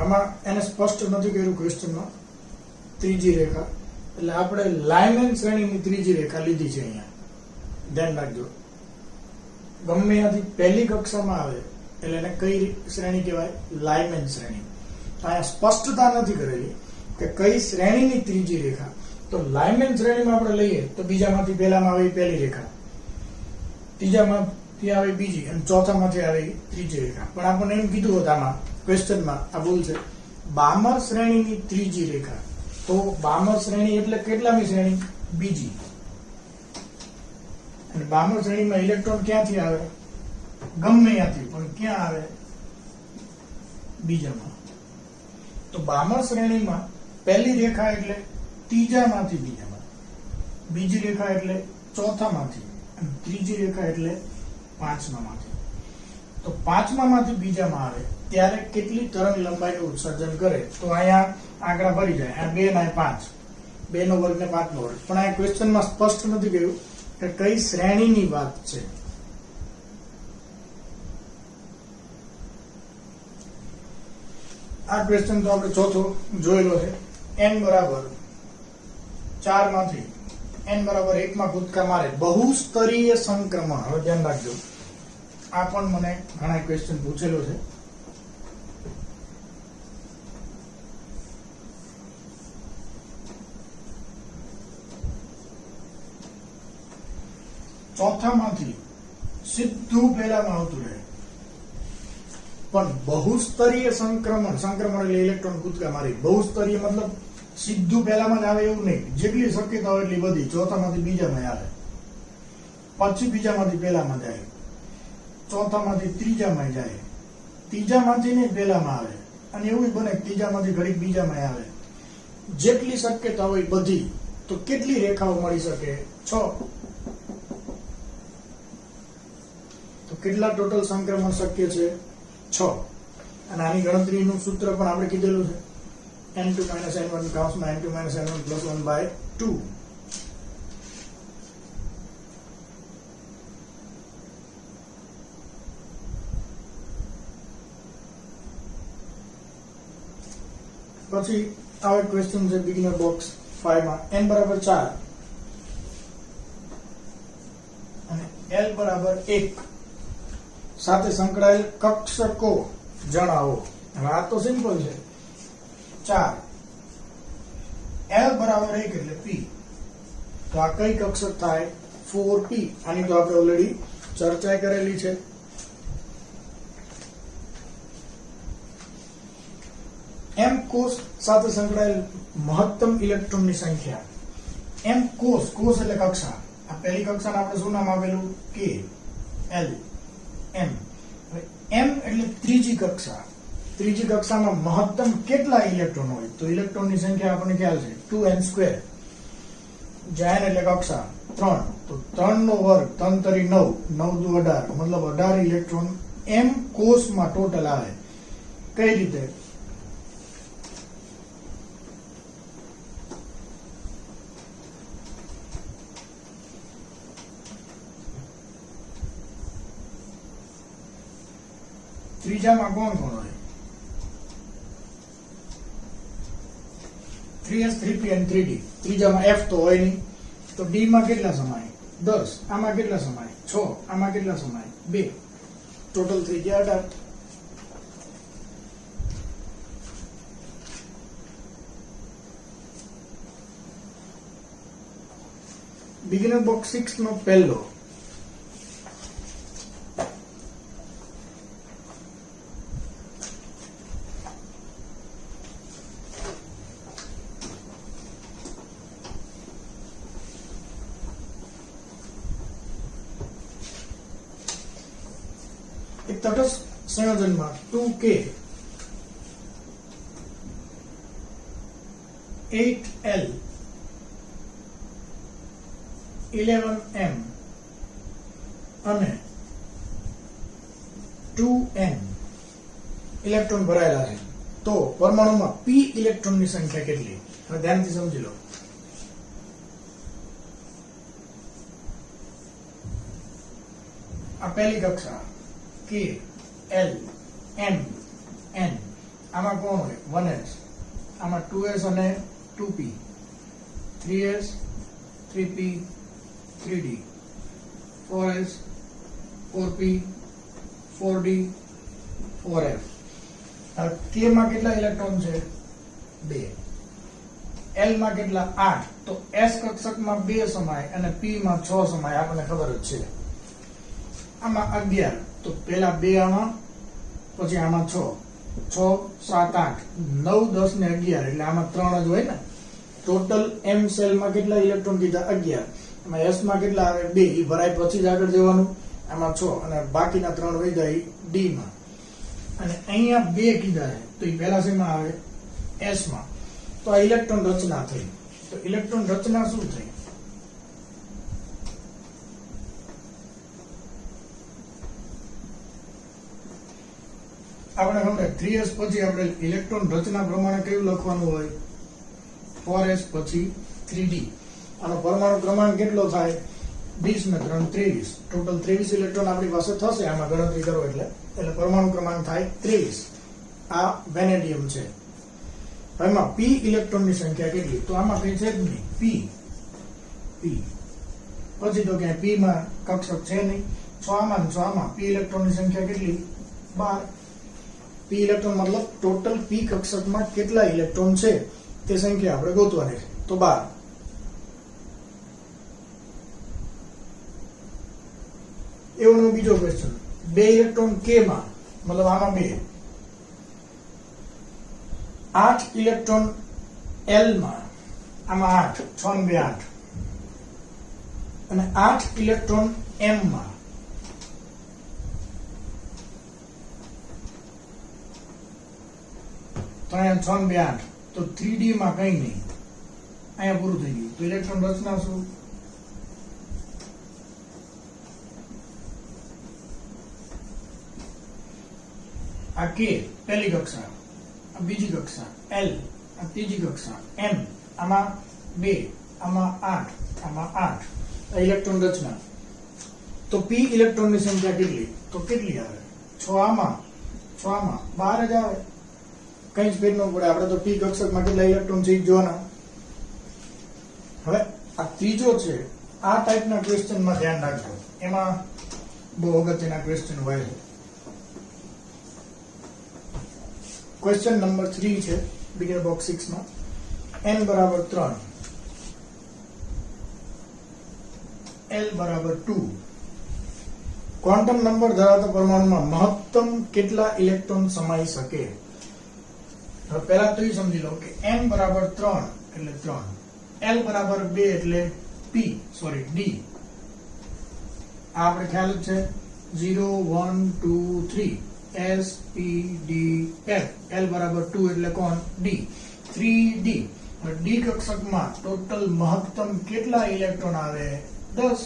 આમાં એને સ્પષ્ટ નથી કર્યું ક્વેશ્ચનમાં. ત્રીજી રેખા એટલે આપણે લાઇમેન શ્રેણીની ત્રીજી રેખા લીધી છે. અહીંયા ધ્યાન રાખજો, ગમે ત્યાંથી પહેલી કક્ષામાં આવે એટલે એને કઈ શ્રેણી કહેવાય? લાઇમેન શ્રેણી. અહીંયા સ્પષ્ટતા નથી કરેલી કે કઈ શ્રેણીની ત્રીજી રેખા. તો લાઇમેન શ્રેણીમાં આપણે લઈએ તો બીજામાંથી પહેલામાં આવે પહેલી રેખા, ત્રીજામાંથી આવે બીજી, અને ચોથામાંથી આવે ત્રીજી રેખા. પણ આપણને એમ કીધું હોત આમાં ક્વેશ્ચનમાં, આ ભૂલ છે, બામર શ્રેણીની ત્રીજી રેખા. તો બામર શ્રેણી એટલે કેટલામી શ્રેણી? બીજી. અને બામર શ્રેણીમાં ઇલેક્ટ્રોન ક્યાંથી આવે? ગમે ત્યાંથી, પણ ક્યાં આવે? બીજામાં. તો બામર શ્રેણીમાં પહેલી રેખા એટલે ત્રીજામાંથી બીજામાં, બીજી રેખા એટલે ચોથામાંથી, અને ત્રીજી રેખા એટલે પાંચમામાંથી. તો પાંચમામાંથી બીજામાં આવે ત્યારે કેટલી તરંગ લંબાઈનું ઉત્સર્જન કરે? તો અહીંયા આંકડા ભરી જાય. આ 2 ને 5, 2 નો વર્ગ ને 5 નો વર્ગ. પણ આ ક્વેશ્ચનમાં સ્પષ્ટ નથી કહ્યું કે કઈ શ્રેણીની વાત છે. આ ક્વેશ્ચન તો આપણે ચોથો જોયેલો છે. n બરાબર 4 માંથી n બરાબર 1 માં કૂદકા મારે બહુસ્તરીય સંક્રમણ. હવે ધ્યાન રાખજો, આ પણ મને ઘણા ક્વેશ્ચન પૂછેલો છે. ચોથામાંથી સીધું પહેલામાં આવતું રહે, પણ બહુસ્તરીય સંક્રમણ એટલે ઇલેક્ટ્રોન કૂદકા મારી. બહુસ્તરીય મતલબ સીધું પહેલામાં જ આવે એવું નહીં. જેટલી શક્યતા હોય એટલી બધી. ચોથામાંથી બીજામાં આવે, પછી બીજામાંથી પહેલામાં જાય, ચોથામાંથી ત્રીજામાં જાય, ત્રીજામાંથી નહીં પહેલામાં આવે, અને એવું બને ત્રીજામાંથી ઘડીક બીજામાં આવે. જેટલી શક્યતા હોય બધી. તો કેટલી રેખાઓ મળી શકે? 6. તો કેટલા ટોટલ સંક્રમણ શક્ય છે? 6. અને આની ગણતરીનું સૂત્ર પણ આપણે કીધેલું છે, n2 - n1 + n2 - n1 + 1/2. પછી આવો ક્વેશ્ચન છે બિગિનર બોક્સ 5 માં n બરાબર 4 અને l બરાબર 1 સાથે સંકળાયેલ કક્ષકો જણાવો. હવે આ તો સિમ્પલ છે. 4 l બરાબર 1 એટલે p, તો આ કઈ કક્ષક થાય? 4p. આની તો આપણે ઓલરેડી ચર્ચા કરેલી છે. m કોષ સાથે સંકળાયેલ મહત્તમ ઇલેક્ટ્રોનની સંખ્યા. m કોષ એટલે કક્ષા. આ પહેલી કક્ષાને આપણે શું નામ આપેલું? k, l, m. હવે m એટલે ત્રીજી કક્ષા. ત્રીજી કક્ષામાં મહત્તમ કેટલા ઇલેક્ટ્રોન હોય? તો ઇલેક્ટ્રોનની સંખ્યા આપણને ખ્યાલ છે 2n². જ્યાં એટલે કક્ષા 3, તો 3 નો વર્ગ 3 તરી 9, 9 દુ 18, મતલબ 18 ઇલેક્ટ્રોન m કોષમાં ટોટલ આવે. કઈ રીતે? ત્રીજામાં કોણ હોય? 3s, 3p અને 3d. ત્રીજામાં f તો હોય નહીં, તો d માં કેટલા સમાય? 10. આમાં કેટલા સમાય? 6. આમાં કેટલા સમાય? 2. ટોટલ 3 કે 18. બિગિનર બોક્સ 6 નો પહેલો. એક તટસ્થ સંયોજનમાં 2k 8l 11m અને 2n ઇલેક્ટ્રોન ભરાયેલા છે, તો પરમાણુમાં p ઇલેક્ટ્રોનની સંખ્યા કેટલી? હવે ધ્યાનથી સમજી લો. આ પહેલી કક્ષા k, l, m, n. આમાં કોણ હોય? 1s. આમાં 2s અને 2p, 3s, 3p, 3d, 4s, 4p, 4d, 4f. હવે k માં કેટલા ઇલેક્ટ્રોન છે? 2. l માં કેટલા? 8. તો s કક્ષકમાં 2 સમાય અને p માં 6 સમાય, આપણને ખબર જ છે. આમાં 11, તો પેલા 2 આમાં, પછી આમાં 6, 6, 7, 8, 9, 10 ને 11, એટલે આમાં 3 જ હોય ને. ટોટલ m સેલ માં કેટલા ઇલેક્ટ્રોન કીધા? 11. એમાં s માં કેટલા આવે? 2. એ ભરાય પછી જ આગળ જવાનું. આમાં 6 અને બાકીના 3 વધ્યા એ d માં. અને અહીંયા 2 કીધા છે, તો એ પહેલા શેમાં આવે? s માં. તો આ ઇલેક્ટ્રોન રચના થઈ. તો ઇલેક્ટ્રોન રચના શું થઈ? આપણે ખબર 3s પછી આપણે ઇલેક્ટ્રોન રચના પ્રમાણે કયું લખવાનું હોય? 4s પછી 3d. આનો પરમાણુ ક્રમાંક કેટલો થાય? 20 ને 3 23. ટોટલ 23 ઇલેક્ટ્રોન આપણી પાસે થશે આમાં ગણતરી કરો એટલે પરમાણુ ક્રમાંક થાય 23. આ વેનેડિયમ છે. એમાં p ઇલેક્ટ્રોનની સંખ્યા કેટલી? તો આમાં કઈ છે જ નહીં. p પછી તો ક્યાંય p માં કક્ષક છે નહીં. 6 માં 6 માં p ઇલેક્ટ્રોનની સંખ્યા કેટલી? 12. p ઇલેક્ટ્રોન મતલબ ટોટલ p કક્ષકમાં કેટલા ઇલેક્ટ્રોન છે તે સંખ્યા આપણે ગોતવાની છે, તો 12. એવો બીજો ક્વેશ્ચન. 2 ઇલેક્ટ્રોન k માં, મતલબ આમાં 2. 8 ઇલેક્ટ્રોન l માં, આમાં 8, 6 ને 2 8. અને 8 ઇલેક્ટ્રોન m માં. તો અહીંયા 6 ને 2 8. તો 3d માં કઈ નહીં. અહીંયા પૂરું થઈ ગયું. તો ઇલેક્ટ્રોન રચના શું? આ k પહેલી કક્ષા, આ બીજી કક્ષા, l આ ત્રીજી કક્ષા, m આમાં 2, આમાં 8, આમાં 8. આ ઇલેક્ટ્રોન રચના. તો p ઇલેક્ટ્રોનની સંખ્યા કેટલી? તો કેટલી આવે? 6 આમાં, 6 આમાં 12 જ આવે. કઈ જ ફેર ન પડે, આપણે તો p કક્ષકમાં કેટલા ઇલેક્ટ્રોન છે જોવાના. હવે આ ત્રીજો છે, આ ટાઈપના ક્વેશ્ચનમાં ધ્યાન રાખજો, એમાં બહુ અગત્યના ક્વેશ્ચન હોય છે. ક્વેશ્ચન નંબર 3 છે બિગિનર બોક્સ 6 માં. n બરાબર 3, l બરાબર 2, ક્વોન્ટમ નંબર ધરાવતા પરમાણુમાં મહત્તમ કેટલા ઇલેક્ટ્રોન સમાઈ શકે? હવે પહેલા તો એ સમજી લો કે n બરાબર 3 એટલે 3, l બરાબર 2 એટલે d. આ આપણે ખ્યાલ જ છે 0 1 2 3 s p d l. l બરાબર 2 એટલે કોણ? d. 3d. d કક્ષકમાં ટોટલ મહત્તમ કેટલા ઇલેક્ટ્રોન આવે? 10.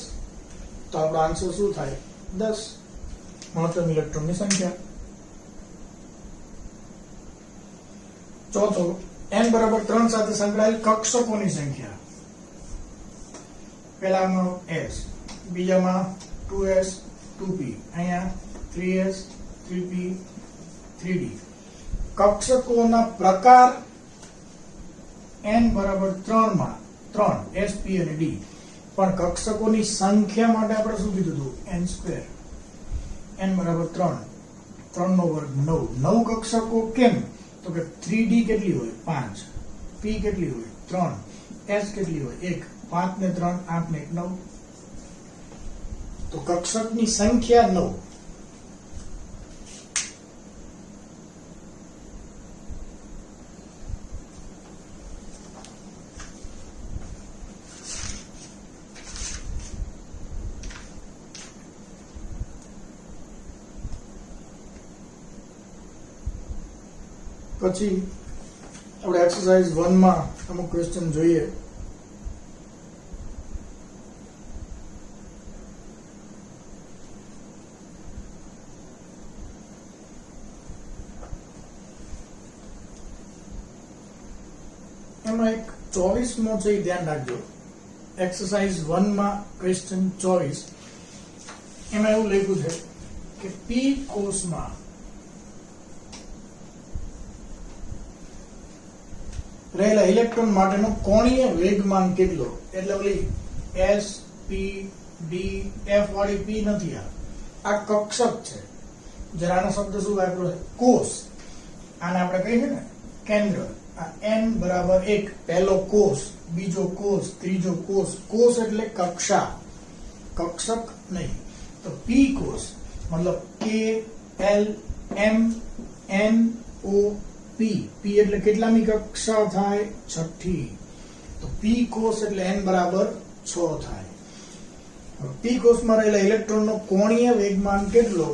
તો આપણો આન્સર શું થાય? 10 મહત્તમ ઇલેક્ટ્રોનની સંખ્યા. ચોથો, n બરાબર 3 સાથે સંકળાયેલ કક્ષકોની સંખ્યા. પહેલામાં s, બીજામાં 2s 2p, અહીંયા 3s 3p 3d. કક્ષકોના પ્રકાર n બરાબર 3 માં 3 s p અને d. પણ કક્ષકોની સંખ્યા માટે આપણે શું કીધું હતું? n². n બરાબર 3, 3 નો વર્ગ 9. 9 કક્ષકો કેમ? તો કે 3d કેટલી હોય? 5. p કેટલી હોય? 3. s કેટલી હોય? 1. 5 ને 3 8 ને 1 9. તો કક્ષકની સંખ્યા 9. પછી આપણે એક્સરસાઇઝ 1 માં અમુક ક્વેશ્ચન જોઈએ. એમાં એક 24મો છે, ધ્યાન રાખજો. એક્સરસાઇઝ 1 માં ક્વેશ્ચન 24, એમાં એવું લખ્યું છે કે p કોષમાં રહેલા ઇલેક્ટ્રોન માટેનો કોણીય વેગમાન કેટલો? એટલે ઓલી s p d f વાળી p નથી, આ કક્ષક છે. જરાનો શબ્દ શું વાપર્યો છે? કોષ. આને આપણે કહીએ ને કેન્દ્ર. આ n બરાબર 1, પહેલો કોષ, બીજો કોષ, ત્રીજો કોષ. કોષ એટલે કક્ષા, કક્ષક નહીં. તો p કોષ મતલબ k l m n o p. p એટલે કેટલામી કક્ષા થાય? છઠ્ઠી. તો p કોષ એટલે n બરાબર 6 થાય. p કોષમાં રહેલા ઇલેક્ટ્રોનનો કોણીય વેગમાન કેટલો?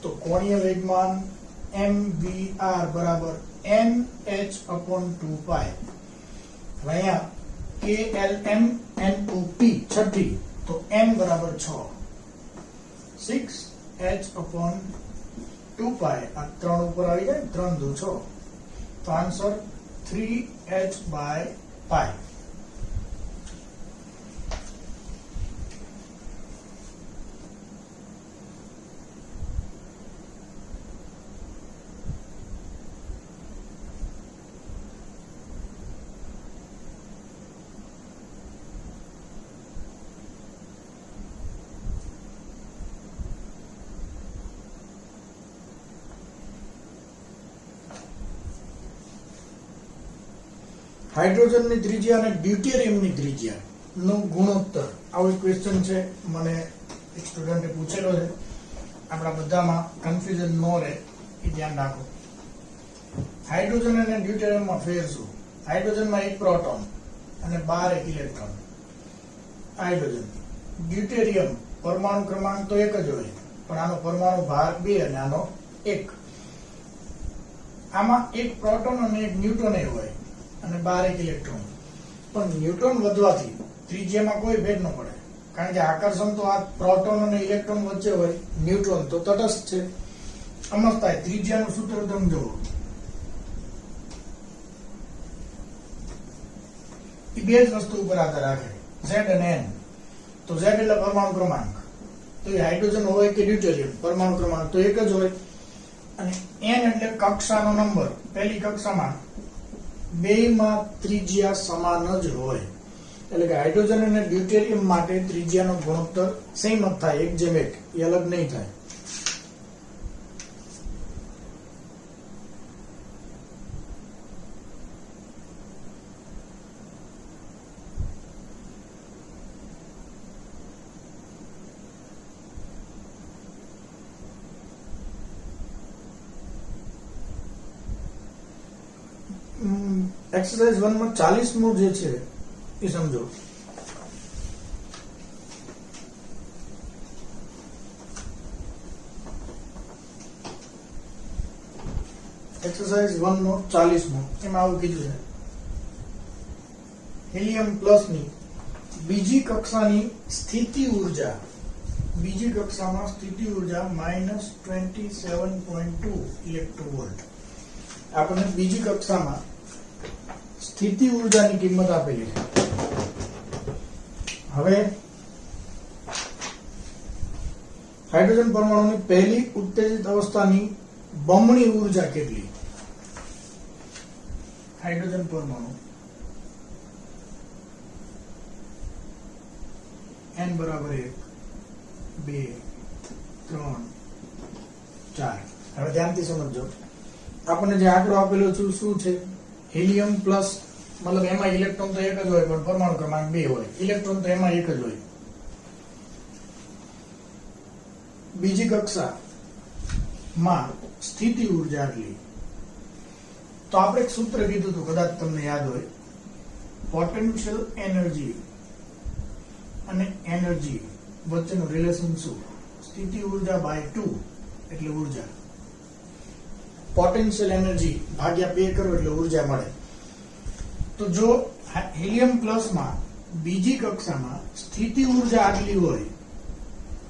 તો કોણીય વેગમાન mvr બરાબર nh/2π. અહીંયા k l m n o p છઠ્ઠી, તો n બરાબર 6. 6h/2π. આ 3 ઉપર આવી જાય, 3 દુ 6. તો આન્સર 3h/π. હાઇડ્રોજનની ત્રિજ્યા અને ડ્યુટેરિયમની ત્રિજ્યા નો ગુણોત્તર. આવો એક ક્વેશ્ચન છે, મને એક સ્ટુડન્ટે પૂછેલો છે. આપણા બધામાં કન્ફ્યુઝન ન રહે એ ધ્યાન રાખો. હાઇડ્રોજન અને ડ્યુટેરિયમમાં ફેર શું? હાઇડ્રોજનમાં 1 પ્રોટોન અને 12 એક ઇલેક્ટ્રોન. હાઇડ્રોજન. ડ્યુટેરિયમ પરમાણુ ક્રમાંક તો એક જ હોય, પણ આનો પરમાણુ ભાર 2 અને આનો 1. આમાં 1 પ્રોટોન અને 1 ન્યુટ્રોન હોય અને 12 ઇલેક્ટ્રોન. પણ ન્યુટ્રોન વધવાથી ત્રિજ્યામાં કોઈ ભેદ ન પડે, કારણ કે આકર્ષણ તો આ પ્રોટોન અને ઇલેક્ટ્રોન વચ્ચે હોય. ન્યુટ્રોન તો તટસ્થ છે. સમજતા ત્રિજ્યાનું સૂત્ર તમે જુઓ. એ બે જ વસ્તુ ઉપર આધાર રાખે, z અને n. તો z એટલે પરમાણુ ક્રમાંક, તો એ હાઇડ્રોજન હોય કે ડ્યુટેરિયમ, પરમાણુ ક્રમાંક તો એક જ હોય. અને n એટલે કક્ષાનો નંબર. પહેલી કક્ષામાં બેયમાં ત્રિજ્યા સમાન જ હોય, એટલે કે હાઇડ્રોજન અને ડ્યુટેરિયમ માટે ત્રિજ્યાનો ગુણોત્તર સેમ જ થાય, 1:1, એ અલગ નહીં થાય. એક્સરસાઇઝ 1 માં 40મો જે છે એ સમજો. એક્સરસાઇઝ 1 નો 40મો એમાં આવું કીધું છે, હિલિયમ પ્લસ ની બીજી કક્ષાની સ્થિતિ ઊર્જા, બીજી કક્ષામાં સ્થિતિ ઊર્જા -27.2 ઇલેક્ટ્રોવોલ્ટ. આપણે બીજી કક્ષામાં સ્થિતિ ઊર્જાની કિંમત આપેલી છે. હવે હાઇડ્રોજન પરમાણુની પહેલી ઉત્તેજિત અવસ્થાની બમણી ઊર્જા કેટલી? હાઇડ્રોજન પરમાણુ n = 1 2 3 4. હવે ધ્યાનથી સમજો, આપણને જે આંકડો આપેલો છે શું છે? હિલિયમ પ્લસ, મતલબ એમાં ઇલેક્ટ્રોન તો એક જ હોય પણ પરમાણુ ક્રમાંક 2 હોય, ઇલેક્ટ્રોન તો એમાં એક જ હોય. બીજી કક્ષામાં સ્થિતિ ઊર્જા આટલી. તો આપણે એક સૂત્ર કીધું હતું, કદાચ તમને યાદ હોય, પોટેન્શિયલ એનર્જી અને એનર્જી વચ્ચેનું રિલેશન શું? સ્થિતિ ઊર્જા બાય 2 એટલે ઊર્જા. પોટેન્શિયલ એનર્જી ભાગ્યા 2 કરો એટલે ઊર્જા મળે. તો જો હિલિયમ પ્લસ માં બીજી કક્ષામાં સ્થિતિ ઊર્જા આટલી હોય,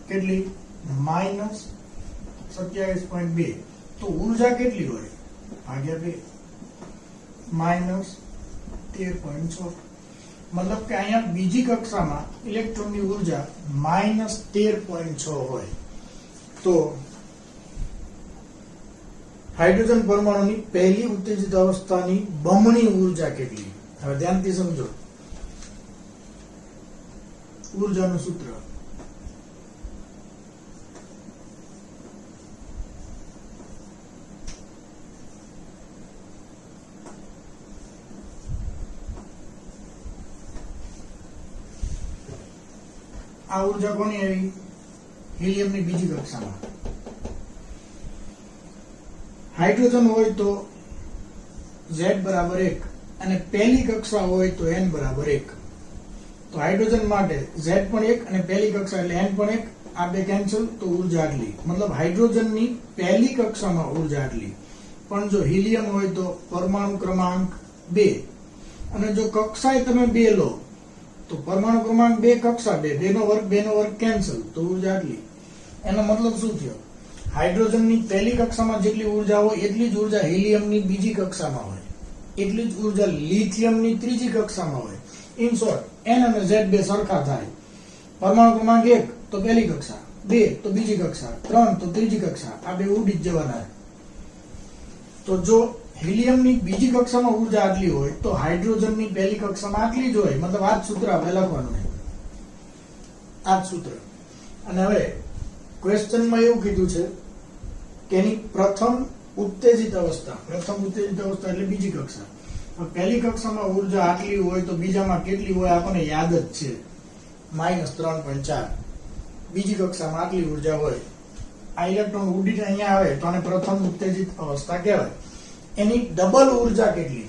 કેટલી? -27.2, તો ઊર્જા કેટલી હોય? ભાગ્યા 2 -13.6. મતલબ કે અહીંયા બીજી કક્ષામાં ઇલેક્ટ્રોનની ઊર્જા -13.6 હોય. તો હાઇડ્રોજન પરમાણુની પહેલી ઉત્તેજિત અવસ્થાની બમણી ઊર્જા કેટલી? હવે ધ્યાનથી સમજો, ઊર્જાનું સૂત્ર આ ઊર્જા કોની આવી? હિલિયમની બીજી કક્ષામાં. હાઇડ્રોજન હોય તો Z = 1 અને પહેલી કક્ષા હોય તો n = 1. તો હાઇડ્રોજન માટે Z પણ 1 અને પહેલી કક્ષા એટલે n પણ 1. આ બે કેન્સલ, તો ઊર્જા આટલી. મતલબ હાઇડ્રોજનની પહેલી કક્ષામાં ઊર્જા આટલી. પણ જો હિલિયમ હોય તો પરમાણુ ક્રમાંક 2 અને જો કક્ષાએ તમે 2 લો તો પરમાણુ ક્રમાંક 2 કક્ષા 2, 2 નો વર્ગ કેન્સલ, તો ઊર્જા આટલી. એનો મતલબ શું થયો? હાઇડ્રોજનની પહેલી કક્ષામાં જેટલી ઊર્જા હોય એટલી જ ઊર્જા હિલિયમની બીજી કક્ષામાં હોય, એટલી જ ઊર્જા લિથિયમની ત્રીજી કક્ષામાં હોય. ઇન શોર્ટ, n અને Z બે સરખા થાય. પરમાણુ ક્રમાંક 1 તો પહેલી કક્ષા, 2 તો બીજી કક્ષા, 3 તો ત્રીજી કક્ષા, આ બે ઉડી જ જવાના. તો જો હિલિયમની બીજી કક્ષામાં ઊર્જા આટલી હોય તો હાઇડ્રોજનની પહેલી કક્ષામાં આટલી જ હોય. મતલબ આ જ સૂત્ર આપણે લખવાનું છે, આ જ સૂત્ર. અને હવે ક્વેશ્ચનમાં એવું કીધું છે કે એની પ્રથમ ઉત્તેજિત અવસ્થા એટલે બીજી કક્ષા. પહેલી કક્ષામાં ઊર્જા આટલી હોય તો બીજામાં કેટલી હોય આપણને યાદ જ છે, -3.4. બીજી કક્ષામાં આટલી ઊર્જા હોય. આ ઇલેક્ટ્રોન ઉડીને અહીંયા આવે તો આને પ્રથમ ઉત્તેજિત અવસ્થા કહેવાય. એની ડબલ ઊર્જા કેટલી?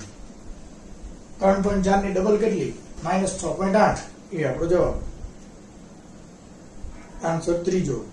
3.4 ની ડબલ કેટલી? -6.8. એ આપણો જવાબ. આન્સર ત્રીજો.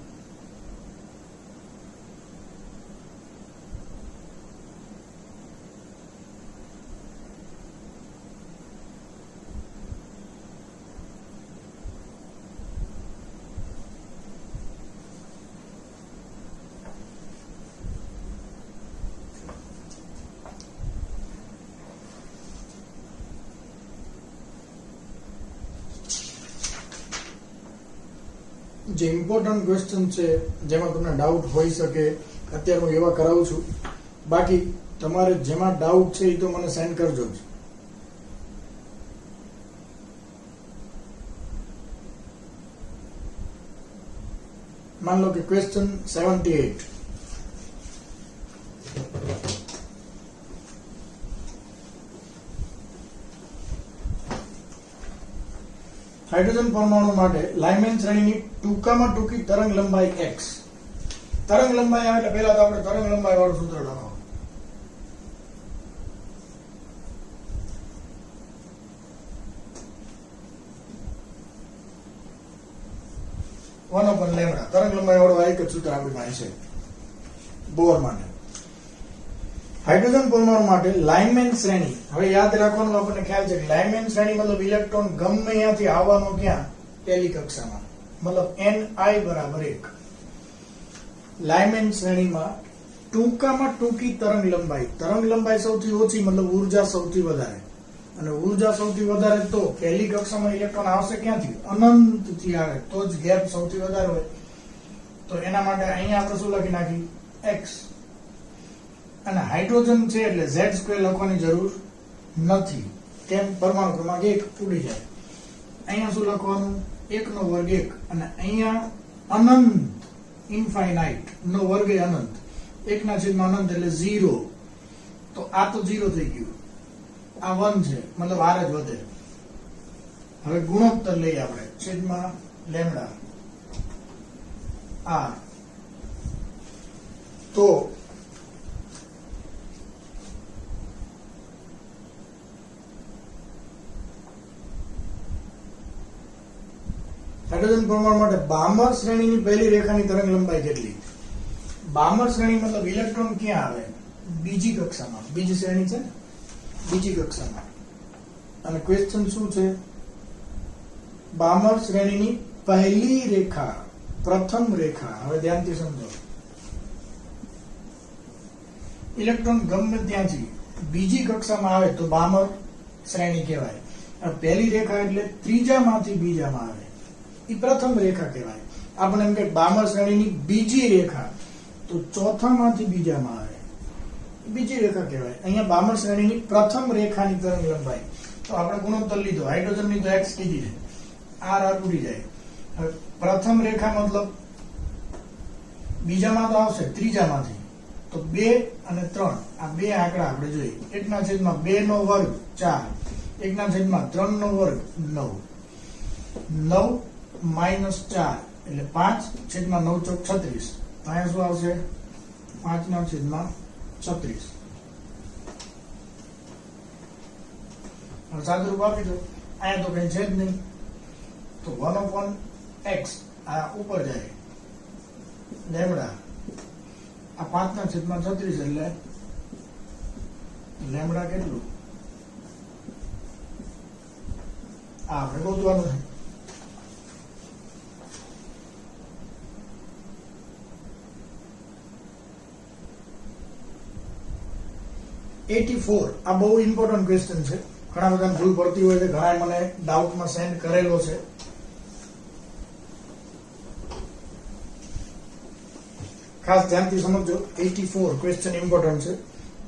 જે ઇમ્પોર્ટન્ટ ક્વેશ્ચન છે જેમાં તમને ડાઉટ હોઈ શકે અત્યારે હું એવા કરાવું છું. બાકી તમારે જેમાં ડાઉટ છે એ તો મને સેન્ડ કરજો જ. मान लो कि क्वेश्चन 78 हाइड्रोजन परमाणु માટે લાઇમેન શ્રેણીની ટૂંકામાં ટૂંકી તરંગ લંબાઈ x. તરંગ લંબાઈ આવે એટલે પહેલા તો આપણે તરંગ લંબાઈ વાળું સૂત્ર લખો. લેમડા તરંગ લંબાઈ વાળું આ એક જ સૂત્ર આપણી પાસે છે બોર માટે. હાઇડ્રોજન પરમાણુ માટે લાઇમેન શ્રેણી. હવે યાદ રાખવાનું આપણને ખ્યાલ છે કે લાઇમેન શ્રેણી મતલબ ઇલેક્ટ્રોન ગમે ત્યાંથી આવવાનો ક્યાં? પહેલી કક્ષામાં. મતલબ ni બરાબર 1. લાઇમેન શ્રેણીમાં ટૂંકામાં ટૂંકી તરંગ લંબાઈ. તરંગ લંબાઈ સૌથી ઓછી મતલબ ઉર્જા સૌથી વધારે. અને ઉર્જા સૌથી વધારે તો પહેલી કક્ષામાં ઇલેક્ટ્રોન આવશે ક્યાંથી? અનંતથી આવે તો જ ગેપ સૌથી વધારે હોય. તો એના માટે અહીંયા આપણે શું લખી નાખી? x. અને હાઇડ્રોજન છે એટલે z² લખવાની જરૂર નથી. કેમ? પરમાણુ ક્રમાંક 1 ઉડી જાય. અહીંયા શું લખવાનું? 1 નો વર્ગ 1 અને અહીંયા અનંત ઇન્ફાઇનાઇટ નો વર્ગ એ અનંત. 1 ના છેદમાં અનંત એટલે 0. તો આ તો 0 થઈ ગયું. આ 1 છે મતલબ r જ વધે. હવે ગુણોત્તર લઈએ આપણે છેદમાં લેમ્ડા r. તો હાઇડ્રોજન પરમાણુ માટે બામર શ્રેણીની પહેલી રેખાની તરંગ લંબાઈ કેટલી? બામર શ્રેણી મતલબ ઇલેક્ટ્રોન ક્યાં આવે? બીજી કક્ષામાં. બીજી શ્રેણી છે બીજી કક્ષામાં. અને ક્વેશ્ચન શું છે? બામર શ્રેણીની પહેલી રેખા, પ્રથમ રેખા. હવે ધ્યાનથી સમજો. ઇલેક્ટ્રોન ગમે ત્યાંથી બીજી કક્ષામાં આવે તો બામર શ્રેણી કહેવાય. પહેલી રેખા એટલે ત્રીજામાંથી બીજામાં આવે એ પ્રથમ રેખા કહેવાય. આપણે એમ કે બામર શ્રેણીની બીજી રેખા તો ચોથામાંથી બીજામાં આવે બીજી રેખા કહેવાય. અહીંયા બામર શ્રેણીની પ્રથમ રેખાની તરંગ લંબાઈ. તો આપણે ગુણોત્તર લીધો. હાઇડ્રોજનની તો x કીધી છે. r ઉડી જાય. હવે પ્રથમ રેખા મતલબ બીજામાં તો આવશે ત્રીજામાંથી. તો 2 અને 3 આ બે આંકડા આપણે જોઈએ. 1/2 નો વર્ગ 4. 1/3 નો વર્ગ 9. 9 -4 એટલે 5/9 = 36. અહીંયા શું આવશે? 5/36. સાદુરૂપ આપી દો. અહીંયા તો કઈ છે જ નહીં. તો 1/x આ ઉપર જાય લેમ્ડા. આ 5/36 એટલે લેમ્ડા કેટલું? આ આપણે ગોતવાનું છે. આ બહુ ઇમ્પોર્ટન્ટ ક્વેશ્ચન છે. ઘણા બધાને ભૂલ પડતી હોય છે. ઘણા મને ડાઉટમાં સેન્ડ કરેલો છે. ખાસ ધ્યાનથી સમજો. 84 ક્વેશ્ચન ઇમ્પોર્ટન્ટ છે.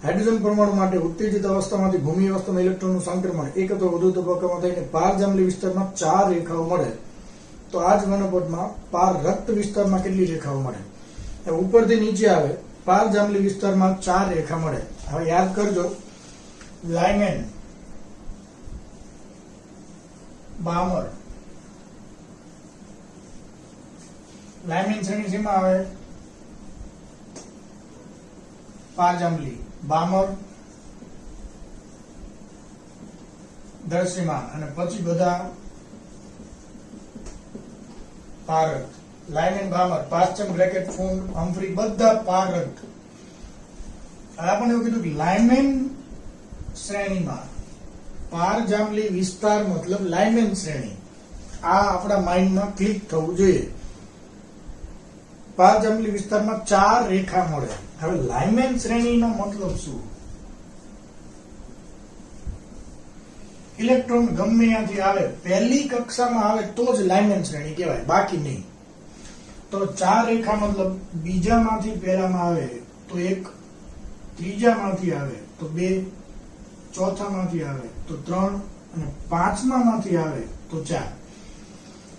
હાઇડ્રોજન પરમાણુ માટે ઉત્તેજિત અવસ્થામાંથી ભૂમિ અવસ્થામાં ઇલેક્ટ્રોનનું સંક્રમણ એક અથવા વધુ તબક્કામાં થઈને પારજાંબલી વિસ્તારમાં 4 રેખાઓ મળે તો આ જ ઘનપટમાં પાર રક્ત વિસ્તારમાં કેટલી રેખાઓ મળે? ઉપરથી નીચે આવે. પારજાંબલી વિસ્તારમાં 4 રેખા મળે. હવે યાદ કરજો. લાઇમેન, બામર. લાઇમેન શ્રેણી શેમાં આવે? પારજાંબલી. બામર દૃશ્યમાન અને પછી બધા પારક. લાઇમેન, બામર, પાશ્ચમ, બ્રેકેટ, ફૂંડ, હમ્ફ્રી બધા પારક. આપણે એવું કીધું કે લાઇમેન શ્રેણીમાં પારજાંબલી વિસ્તાર મતલબ લાઇમેન શ્રેણી. આ આપણા માઇન્ડમાં ક્લિક થવું જોઈએ. પારજાંબલી વિસ્તારમાં 4 રેખા મળે. હવે લાઇમેન શ્રેણીનો મતલબ શું? ઇલેક્ટ્રોન ગમે ત્યાંથી આવે પહેલી કક્ષામાં આવે તો જ લાઇમેન શ્રેણી કહેવાય, બાકી નહીં. તો 4 રેખા મતલબ બીજામાંથી પહેલામાં આવે તો 1, ત્રીજામાંથી આવે તો 2, ચોથામાંથી આવે તો 3 અને પાંચમામાંથી આવે તો 4.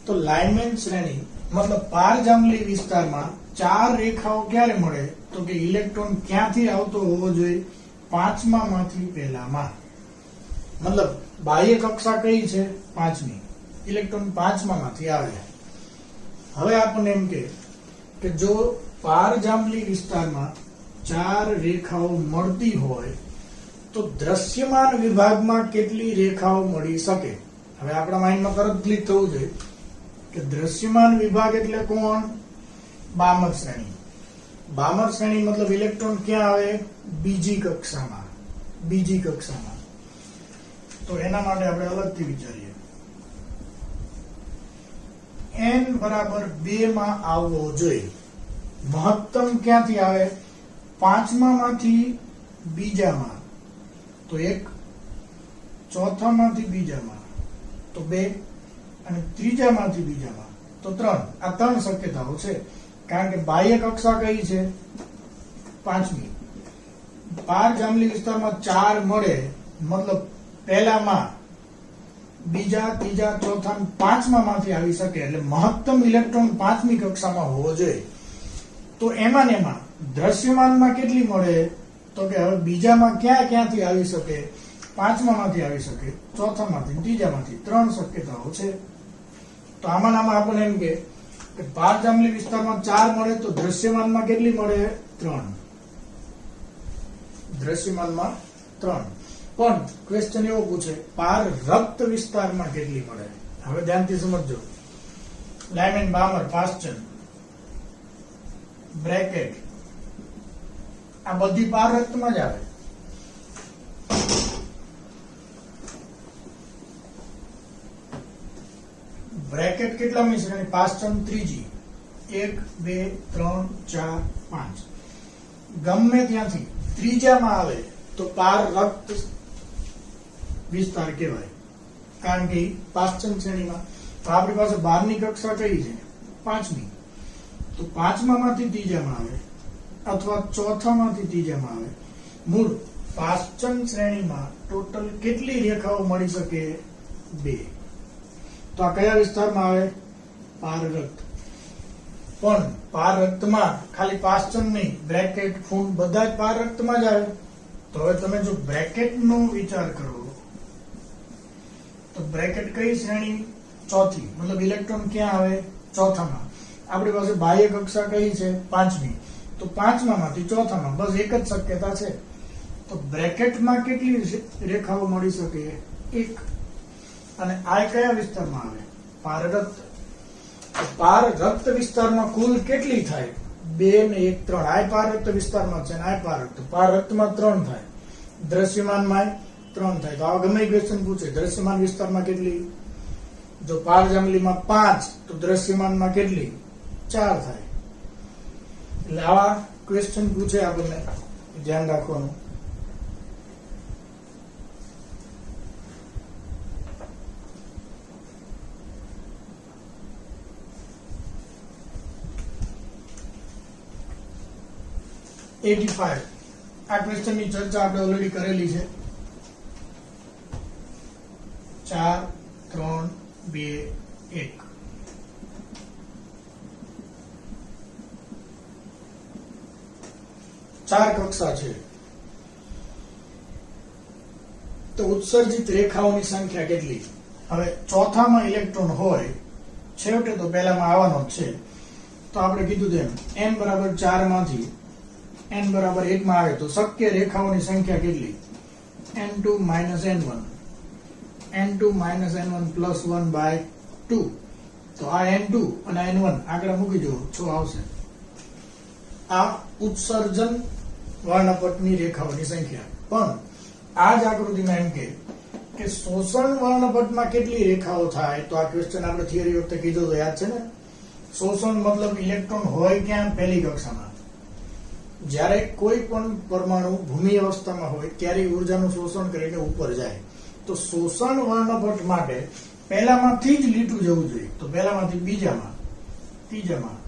તો લાઇનમેન શ્રેણી મતલબ પારજાંબલી વિસ્તારમાં 4 રેખાઓ ક્યારે મળે તો કે ઇલેક્ટ્રોન ક્યાંથી આવતો હોવો જોઈએ? પાંચમામાંથી પહેલામાં. મતલબ બાહ્ય કક્ષા કઈ છે? પાંચમી. ઇલેક્ટ્રોન પાંચમામાંથી આવે. હવે આપણને એમ કે જો પારજાંબલી વિસ્તારમાં 4 રેખાઓ મળતી હોય તો દ્રશ્યમાન વિભાગમાં કેટલી રેખાઓ મળી શકે? હવે આપણા માઇન્ડમાં તરત ક્લિક થવું જોઈએ કે દ્રશ્યમાન વિભાગ એટલે કોણ? બામર શ્રેણી. બામર શ્રેણી મતલબ ઇલેક્ટ્રોન ક્યાં આવે? બીજી કક્ષામાં. બીજી કક્ષામાં. તો એના માટે આપણે અલગથી વિચારીએ. n બરાબર 2 માં આવવો જોઈએ. મહત્તમ ક્યાંથી આવે? પાંચમામાંથી બીજામાં તો 1, ચોથામાંથી બીજામાં તો 2 અને ત્રીજામાંથી બીજામાં તો 3. આ 3 શક્યતાઓ છે. કારણ કે બાહ્ય કક્ષા કઈ છે? પાંચમી. પારજાંબલી વિસ્તારમાં 4 મળે મતલબ પહેલામાં, બીજા, ત્રીજા, ચોથા, પાંચમામાંથી આવી શકે. એટલે મહત્તમ ઇલેક્ટ્રોન પાંચમી કક્ષામાં હોવો જોઈએ. તો એમાં ને એમાં દ્રશ્યમાનમાં કેટલી મળે તો કે હવે બીજામાં ક્યાંથી આવી શકે? પાંચમામાંથી આવી શકે, ચોથામાંથી, ત્રીજામાંથી. 3 શક્યતાઓ છે. તો આમાં આપણને એમ કે પારજાંબલી વિસ્તારમાં 4 મળે તો દ્રશ્યમાનમાં કેટલી મળે? 3. દ્રશ્યમાનમાં 3. પણ ક્વેશ્ચન એવો પૂછે પાર રક્ત વિસ્તારમાં કેટલી મળે? હવે ધ્યાનથી સમજજો. લાઇમેન, બામર, પાસ્ચન, બ્રેકેટ આ બધી પાર રક્તમાં જ આવે. બ્રેકેટ કેટલામી શ્રેણી? પાસ્ચન ત્રીજી. 1, 2, 3, 4, 5. ગમે ત્યાંથી ત્રીજામાં આવે તો પાર રક્ત વિસ્તાર કહેવાય. કારણ કે પાસ્ચન શ્રેણીમાં તો આપણી પાસે 12ની કક્ષા કઈ છે? પાંચમી. તો પાંચમામાંથી ત્રીજામાં આવે અથવા ચોથામાંથી ત્રીજામાં આવે. મૂળ પાસ્ચન શ્રેણીમાં ટોટલ કેટલી રેખાઓ મળી શકે? 2. તો આ કયા વિસ્તારમાં આવે? પારરક્ત. પણ પારરક્તમાં ખાલી પાસ્ચન નહીં, બ્રેકેટ, ફૂંડ બધા જ પારરક્તમાં જ આવે. તો હવે તમે જો બ્રેકેટનો વિચાર કરો તો બ્રેકેટ કઈ શ્રેણી? ચોથી. મતલબ ઇલેક્ટ્રોન ક્યાં આવે? ચોથામાં. આપણી પાસે બાહ્ય કક્ષા કઈ છે? પાંચમી. તો પાંચમામાંથી ચોથામાં. બસ એક જ શક્યતા છે. તો બ્રેકેટમાં કેટલી રેખાઓ મળી શકે? 1. અને આ કયા વિસ્તારમાં આવે? પારરક્ત. પારરક્ત વિસ્તારમાં કુલ કેટલી થાય? 2 ને 1, 3. આ પારરક્ત વિસ્તારમાં છે ને આ પારરક્ત. પારરક્તમાં 3 થાય, દ્રશ્યમાનમાં 3 થાય. તો આ ગમે ક્વેશ્ચન પૂછે દ્રશ્યમાન વિસ્તારમાં કેટલી? જો પારજાંબલીમાં 5 તો દ્રશ્યમાનમાં કેટલી? 4 થાય. એટલે આવા ક્વેશ્ચન પૂછે આપણને ધ્યાન રાખવાનું. આ ક્વેશ્ચન ની ચર્ચા આપણે ઓલરેડી કરેલી છે. 4, 3, 2, 1. ચાર કક્ષા છે. તો ઉત્સર્જિત રેખાઓની સંખ્યા કેટલી? હવે ચોથામાં ઇલેક્ટ્રોન હોય છેવટે તો પહેલામાં આવવાનો જ છે. તો આપણે કીધું તેમ n બરાબર 4 માંથી n બરાબર 1 માં આવે તો શક્ય રેખાઓની સંખ્યા કેટલી? n2 - n1. n2 - n1 plus 1 by 2. તો આ n2 અને n1 આગળ મૂકી દો, 6 આવશે. આ ઉત્સર્જન વર્ણપટની રેખાઓની સંખ્યા. પણ આ જ આકૃતિમાં એમ કે શોષણ વર્ણપટમાં કેટલી રેખાઓ થાય? તો આ ક્વેશ્ચન આપણે થિયરી વખતે કીધું તો યાદ છે ને? શોષણ મતલબ ઇલેક્ટ્રોન હોય ક્યાં? પહેલી કક્ષામાં. જ્યારે કોઈ પણ પરમાણુ ભૂમિ અવસ્થામાં હોય ત્યારે ઉર્જાનું શોષણ કરીને ઉપર જાય. તો શોષણ વર્ણપટ માટે પહેલામાંથી જ લીટું જવું જોઈએ. તો પહેલામાંથી બીજામાં, ત્રીજામાં,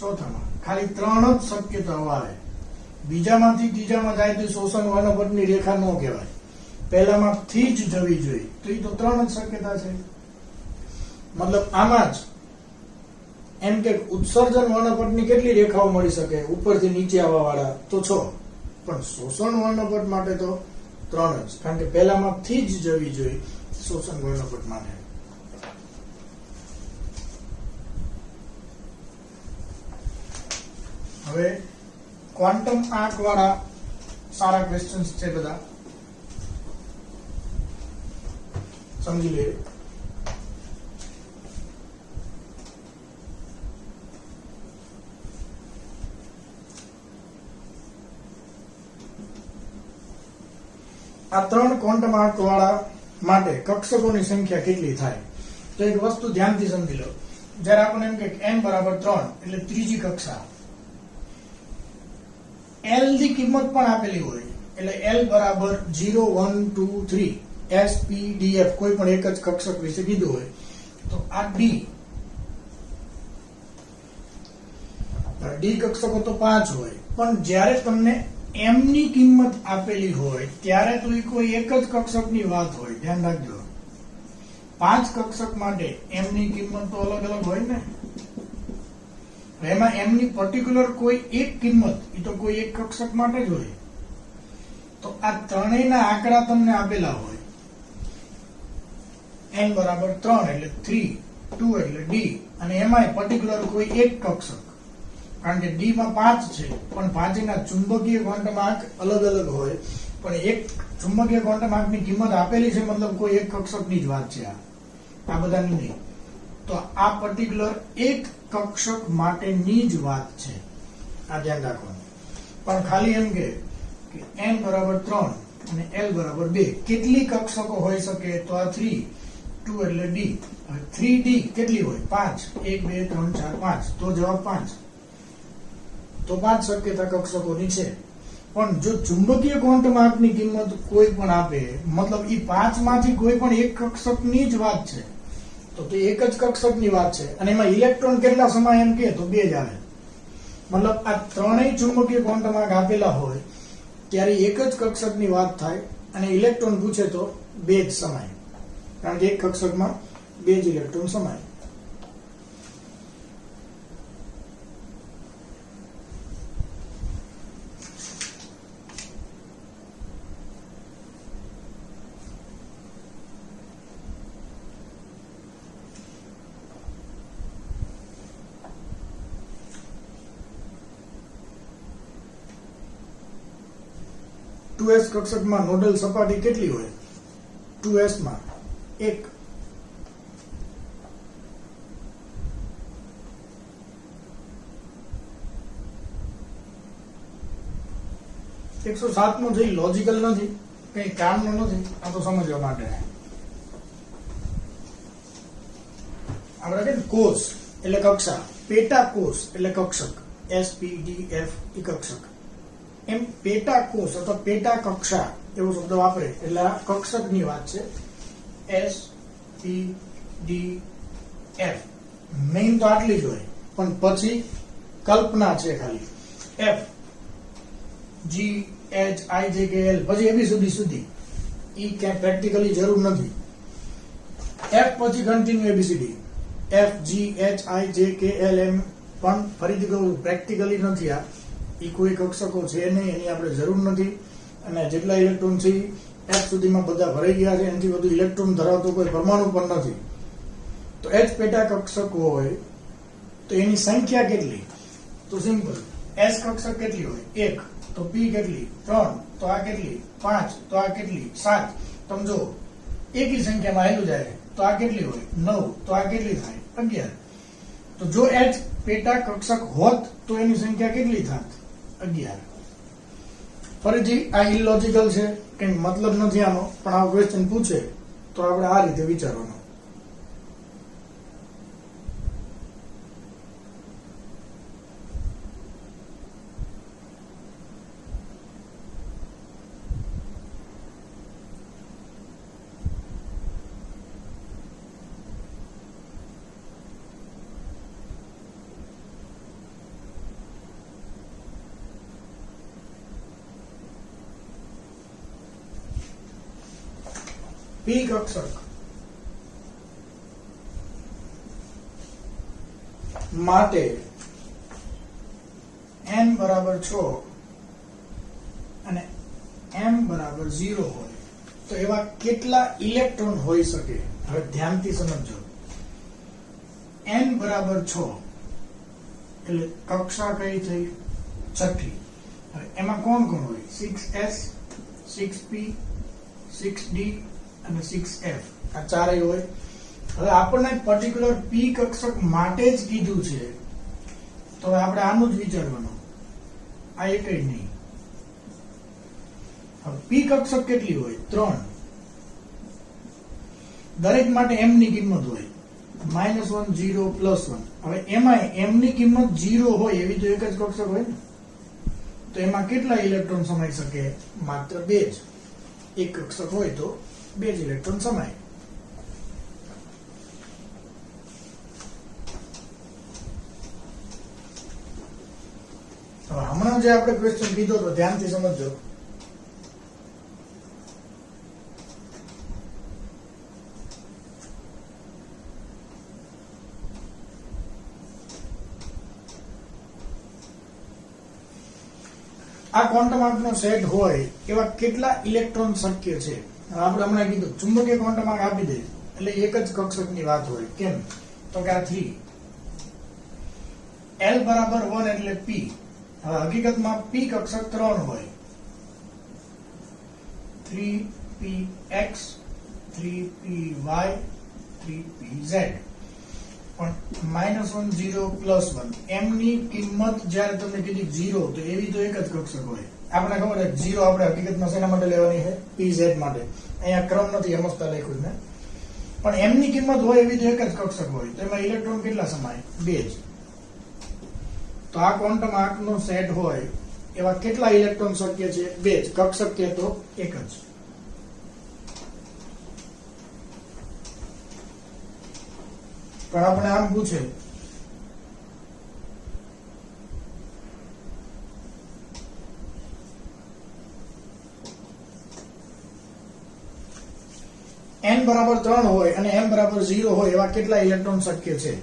ચોથામાં ખાલી 3 જ શક્યતાઓ આવે. બીજામાંથી ત્રીજામાં જાય તો શોષણ વર્ણપટની રેખા ન કહેવાય. પહેલામાંથી જ જવી જોઈએ તો એ તો 3 જ શક્યતા છે. મતલબ આમાં જ એમ કે ઉત્સર્જન વર્ણપટની કેટલી રેખાઓ મળી શકે ઉપરથી નીચે આવવા વાળા તો 6, પણ શોષણ વર્ણપટ માટે તો 3 જ, કારણ કે પહેલામાંથી જ જવી જોઈએ શોષણ વર્ણપટ માટે. હવે ક્વોન્ટમ આંક વાળા સારા ક્વેશ્ચન્સ છે, બધા સમજી લઈએ. આ 3 ક્વોન્ટમ આંક વાળા માટે કક્ષકોની સંખ્યા કેટલી થાય? તો એક વસ્તુ ધ્યાનથી સમજી લો. જ્યારે આપણે એમ કે n બરાબર 3 એટલે ત્રીજી કક્ષા, l ની કિંમત પણ આપેલી હોય એટલે l બરાબર 0 1 2 3 s p d f કોઈ પણ એક જ કક્ષક વિશે કીધું હોય તો આ d કક્ષકો તો 5 હોય, પણ જ્યારે તમને m ની કિંમત આપેલી હોય ત્યારે તો એ કોઈ એક જ કક્ષકની વાત હોય. ધ્યાન રાખજો, 5 કક્ષક માટે m ની કિંમત તો અલગ અલગ હોય ને. એમાં m ની પર્ટિક્યુલર કોઈ એક કિંમત એ તો કોઈ એક કક્ષક માટે જ હોય. તો આ ત્રણેયના આંકડા તમને આપેલા હોય. n બરાબર 3 એટલે 3, 2 એટલે d, અને એમાંય પર્ટિક્યુલર કોઈ એક કક્ષક, કારણ કે d માં 5 છે પણ 5 ના ચુંબકીય ક્વોન્ટમ આંક અલગ અલગ હોય, પણ એક ચુંબકીય ક્વોન્ટમ આંકની કિંમત આપેલી છે, મતલબ કોઈ એક કક્ષકની જ વાત છે. આ બધાની નહીં. તો આ પર્ટિક્યુલર એક કક્ષક માટેની જ વાત છે, આ ધ્યાન રાખવાનું. પણ ખાલી એમ કે n બરાબર 3 અને l બરાબર 2 કેટલી કક્ષકો હોઈ શકે? તો આ 3, 2 એટલે d. હવે 3d કેટલી હોય? 5, 1 2 3 4 5, તો જવાબ 5. તો 5 શક્યતા કક્ષકોની છે. પણ જો ચુંબકીય ક્વોન્ટમ આંકની કિંમત કોઈ પણ આપે, મતલબ એ 5 માંથી કોઈ પણ એક કક્ષકની જ વાત છે, તો તે એક જ કક્ષકની વાત છે, અને એમાં ઇલેક્ટ્રોન કેટલા સમાય એમ કે તો 2 જ આવે. મતલબ આ ત્રણેય ચુંબકીય ક્વોન્ટમ આંક આપેલા હોય ત્યારે એક જ કક્ષકની વાત થાય, અને ઇલેક્ટ્રોન પૂછે તો 2 જ સમાય, કારણ કે એક કક્ષકમાં 2 જ ઇલેક્ટ્રોન સમાય. s કક્ષકમાં નોડલ સપાટી કેટલી હોય? 2s માં 1. એકસો 7 નો જે લોજિકલ નથી, કઈ કામનો નથી, આ તો સમજવા માટે. આપણે કે કોષ એટલે કક્ષા, પેટા કોષ એટલે કક્ષક, s p d f એ કક્ષક. એમ પેટા કોષ અથવા પેટા કક્ષા એવો શબ્દ વાપરે એટલે આ કક્ષકની વાત છે. s p d f main તો આટલી જ હોય, પણ પછી કલ્પના છે ખાલી. f g h i j k l પછી એબીસીડી સુધી ઈ ક્યાંય પ્રેક્ટિકલી જરૂર નથી. f પછી continue A B C D, f g h i j k l m પણ ફરીથી કહું પ્રેક્ટિકલી નથી. આ એ કોઈ કક્ષકો છે નહીં, એની આપણે જરૂર નથી. અને જેટલા ઇલેક્ટ્રોન છે f સુધીમાં બધા ભરાઈ ગયા છે, એનાથી વધુ ઇલેક્ટ્રોન ધરાવતો કોઈ પરમાણુ પણ નથી. તો h પેટા કક્ષક હોય તો એની સંખ્યા કેટલી? તો સિમ્પલ, s કક્ષક કેટલી હોય? 1. તો p કેટલી? 3. તો આ કેટલી? 5. તો આ કેટલી? 7. તમે જો એકી સંખ્યામાં આવેલું જાય તો આ કેટલી હોય? 9. તો આ કેટલી થાય? 11. તો જો h પેટા કક્ષક હોત તો એની સંખ્યા કેટલી થાત? 11. ફરીથી આ ઇલોજિકલ છે, કઈ મતલબ નથી આનો, પણ આ ક્વેશ્ચન પૂછે તો આપણે આ રીતે વિચારવાનું. પી કક્ષક માટે n બરાબર 6 અને m બરાબર 0 હોય તો એવા કેટલા ઇલેક્ટ્રોન હોઈ શકે? હવે ધ્યાનથી સમજો. n બરાબર 6 એટલે કક્ષા કઈ થઈ? છઠ્ઠી. હવે એમાં કોણ કોણ હોય? 6s, 6p, 6d અને 6f. આ ચારેય હોય. હવે આપણને પર્ટિક્યુલર p કક્ષક માટે જ કીધું છે તો આપણે આનું જ વિચારવાનું, આ એકય નહીં. હવે p કક્ષક કેટલી હોય? 3. દરેક માટે m ની કિંમત હોય -1, 0, +1. હવે એમાં m ની કિંમત 0 હોય એવી તો એક જ કક્ષક હોય ને, તો એમાં કેટલા ઇલેક્ટ્રોન સમાઈ શકે? માત્ર 2 જ. એક કક્ષક હોય તો 2 જ ઇલેક્ટ્રોન સમાય. હવે હમણાં જે આપણે ક્વેશ્ચન કીધો તો ધ્યાનથી સમજજો. આ ક્વોન્ટમ આંકનો સેટ હોય એવા કેટલા ઇલેક્ટ્રોન શક્ય છે? આપણે હમણાં કીધું ચુંબકીય ક્વોન્ટમ આંક આપી દે એટલે એક જ કક્ષકની વાત હોય. કેમ? તો કે આ 3 L બરાબર 1 એટલે P. હવે હકીકતમાં P કક્ષક 3 હોય. 3px, 3py, 3pz. પણ -1, 0, +1 m ની કિંમત જ્યારે તમને કીધી 0 તો એવી તો એક જ કક્ષક હોય. આપણે ખબર છે 0 આપણે હકીકતમાં શેના માટે લેવાની છે? pz માટે. અહીંયા ક્રમ નથી સમજતા લખ્યું ને, પણ m ની કિંમત હોય એવી તો એક જ કક્ષક હોય તો એમાં ઇલેક્ટ્રોન કેટલા સમાય? 2 જ. તો આ ક્વોન્ટમ આંકનો સેટ હોય એવા કેટલા ઇલેક્ટ્રોન શક્ય છે? 2 જ. કક્ષક કે તો એક જ. પણ આપણે આમ પૂછે n બરાબર 3 હોય અને m બરાબર 0 હોય એવા કેટલા ઇલેક્ટ્રોન શક્ય છે?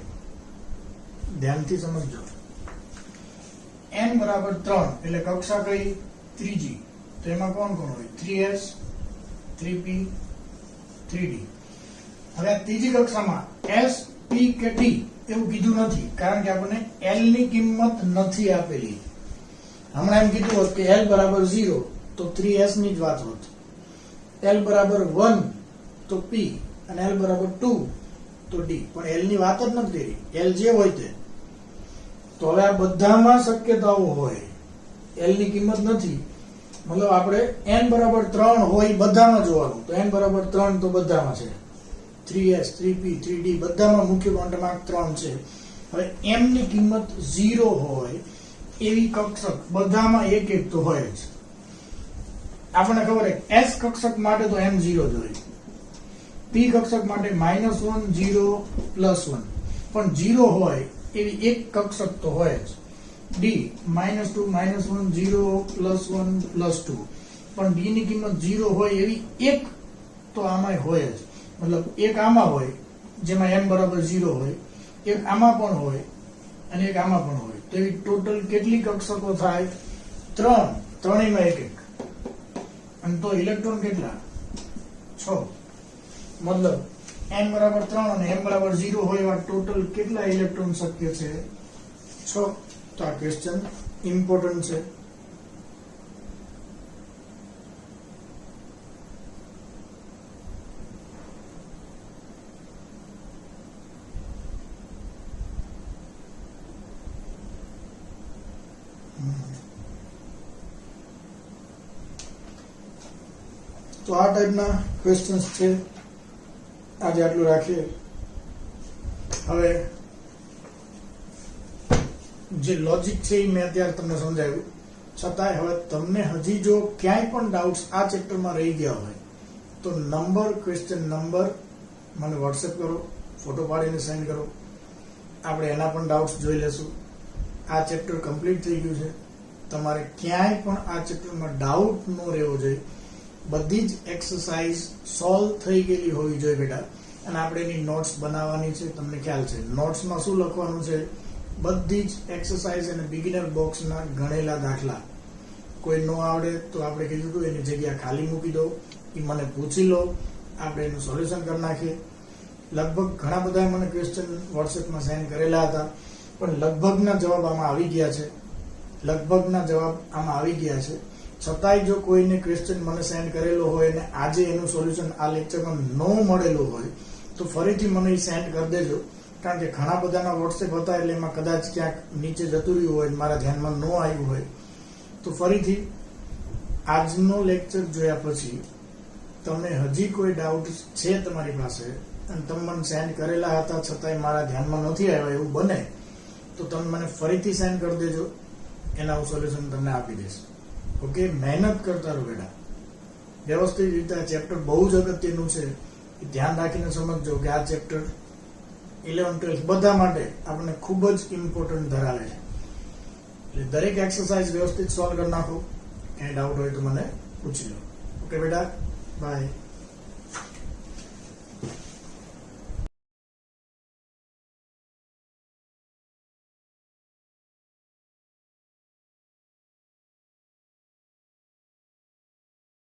ધ્યાનથી સમજજો. n બરાબર 3 એટલે કક્ષા કઈ? ત્રીજી. તો એમાં કોણ કોણ હોય? 3s, 3p, 3d. હવે આ ત્રીજી કક્ષામાં s, p કે d એવું કીધું નથી કારણ કે આપણને l ની કિંમત નથી આપેલી. હમણાં એમ કીધું હોત કે l બરાબર 0 તો 3s ની જ વાત હોત, l બરાબર 1 તો p અને l બરાબર 2 તો d. પણ l ની વાત જ નથી કરી, l જે હોય તે. તો હવે આ બધામાં શક્યતાઓ હોય, l ની કિંમત નથી, મતલબ આપણે n બરાબર 3 હોય બધામાં જોવાનું. તો n બરાબર 3 તો બધામાં છે. 3s, 3p, 3d બધામાં મુખ્ય ક્વોન્ટમ આંક 3 છે. હવે m ની કિંમત 0 હોય એવી કક્ષક બધામાં એક એક તો હોય જ. આપણને ખબર છે s કક્ષક માટે તો m 0 જ હોય, p કક્ષક માટે -1, 0, +1. પણ 0 હોય એવી એક કક્ષક તો હોય જ. d -2, -1, 0, +1, +2. પણ d ની કિંમત 0 હોય એવી એક તો આમાં હોય જ. મતલબ એક આમાં હોય જેમાં m બરાબર 0 હોય, એક આમાં પણ હોય અને એક આમાં પણ હોય. તો એવી ટોટલ કેટલી કક્ષકો થાય? 3. ત્રણેયમાં એક એક. અને તો ઇલેક્ટ્રોન કેટલા? 6. મતલબ n બરાબર 3 અને m બરાબર 0 હોય એવા ટોટલ કેટલા ઇલેક્ટ્રોન શક્ય છે? 6. તો આ ક્વેશ્ચન ઇમ્પોર્ટન્ટ છે. તો આ ટાઈપના ક્વેશ્ચન્સ છે. આજે આટલું રાખીએ. હવે જે લોજિક છે એ મેં અત્યારે તમને સમજાવ્યું. છતાંય હવે તમને હજી જો ક્યાંય પણ ડાઉટ્સ આ ચેપ્ટરમાં રહી ગયા હોય તો ક્વેશ્ચન નંબર મને વોટ્સએપ કરો, ફોટો પાડીને સેન્ડ કરો. આપણે એના પણ ડાઉટ્સ જોઈ લેશું. આ ચેપ્ટર કમ્પ્લીટ થઈ ગયું છે. તમારે ક્યાંય પણ આ ચેપ્ટરમાં ડાઉટ ન રહેવો જોઈએ. બધી જ એક્સરસાઇઝ સોલ્વ થઈ ગયેલી હોવી જોઈએ બેટા. અને આપણે એની નોટ્સ બનાવવાની છે. તમને ખ્યાલ છે નોટ્સમાં શું લખવાનું છે? બધી જ એક્સરસાઇઝ અને બિગિનર બોક્સના ગણેલા દાખલા. કોઈ ન આવડે તો આપણે કીધું હતું એની જગ્યા ખાલી મૂકી દો, એ મને પૂછી લો, આપણે એનું સોલ્યુશન કરી નાખીએ. લગભગ ઘણા બધા મને ક્વેશ્ચન વોટ્સએપમાં સેન્ડ કરેલા હતા, પણ લગભગના જવાબ આમાં આવી ગયા છે. છતાંય જો કોઈને ક્વેશ્ચન મને સેન્ડ કરેલો હોય અને આજે એનું સોલ્યુશન આ લેક્ચરમાં ન મળેલું હોય તો ફરીથી મને સેન્ડ કરી દેજો. કારણ કે ઘણા બધાના વોટ્સએપ હતા એટલે એમાં કદાચ ક્યાંક નીચે જતું રહ્યું હોય, મારા ધ્યાનમાં ન આવ્યું હોય, તો ફરીથી આજનો લેક્ચર જોયા પછી તમને હજી કોઈ ડાઉટ છે તમારી પાસે અને તમે મને સેન્ડ કરેલા હતા છતાંય મારા ધ્યાનમાં નથી આવ્યા એવું બને તો તમે મને ફરીથી સેન્ડ કરી દેજો. એના હું સોલ્યુશન તમને આપી દઈશ. ઓકે, મહેનત કરતા રહો બેટા. વ્યવસ્થિત રીતે આ ચેપ્ટર બહુ જ અગત્યનું છે. ધ્યાન રાખીને સમજજો કે આ ચેપ્ટર 11-12 બધા માટે આપણને ખૂબ જ ઇમ્પોર્ટન્ટ ધરાવે છે. એટલે દરેક એક્સરસાઇઝ વ્યવસ્થિત સોલ્વ કરી નાખો. કંઈ ડાઉટ હોય તો મને પૂછી લો. ઓકે બેટા, બાય.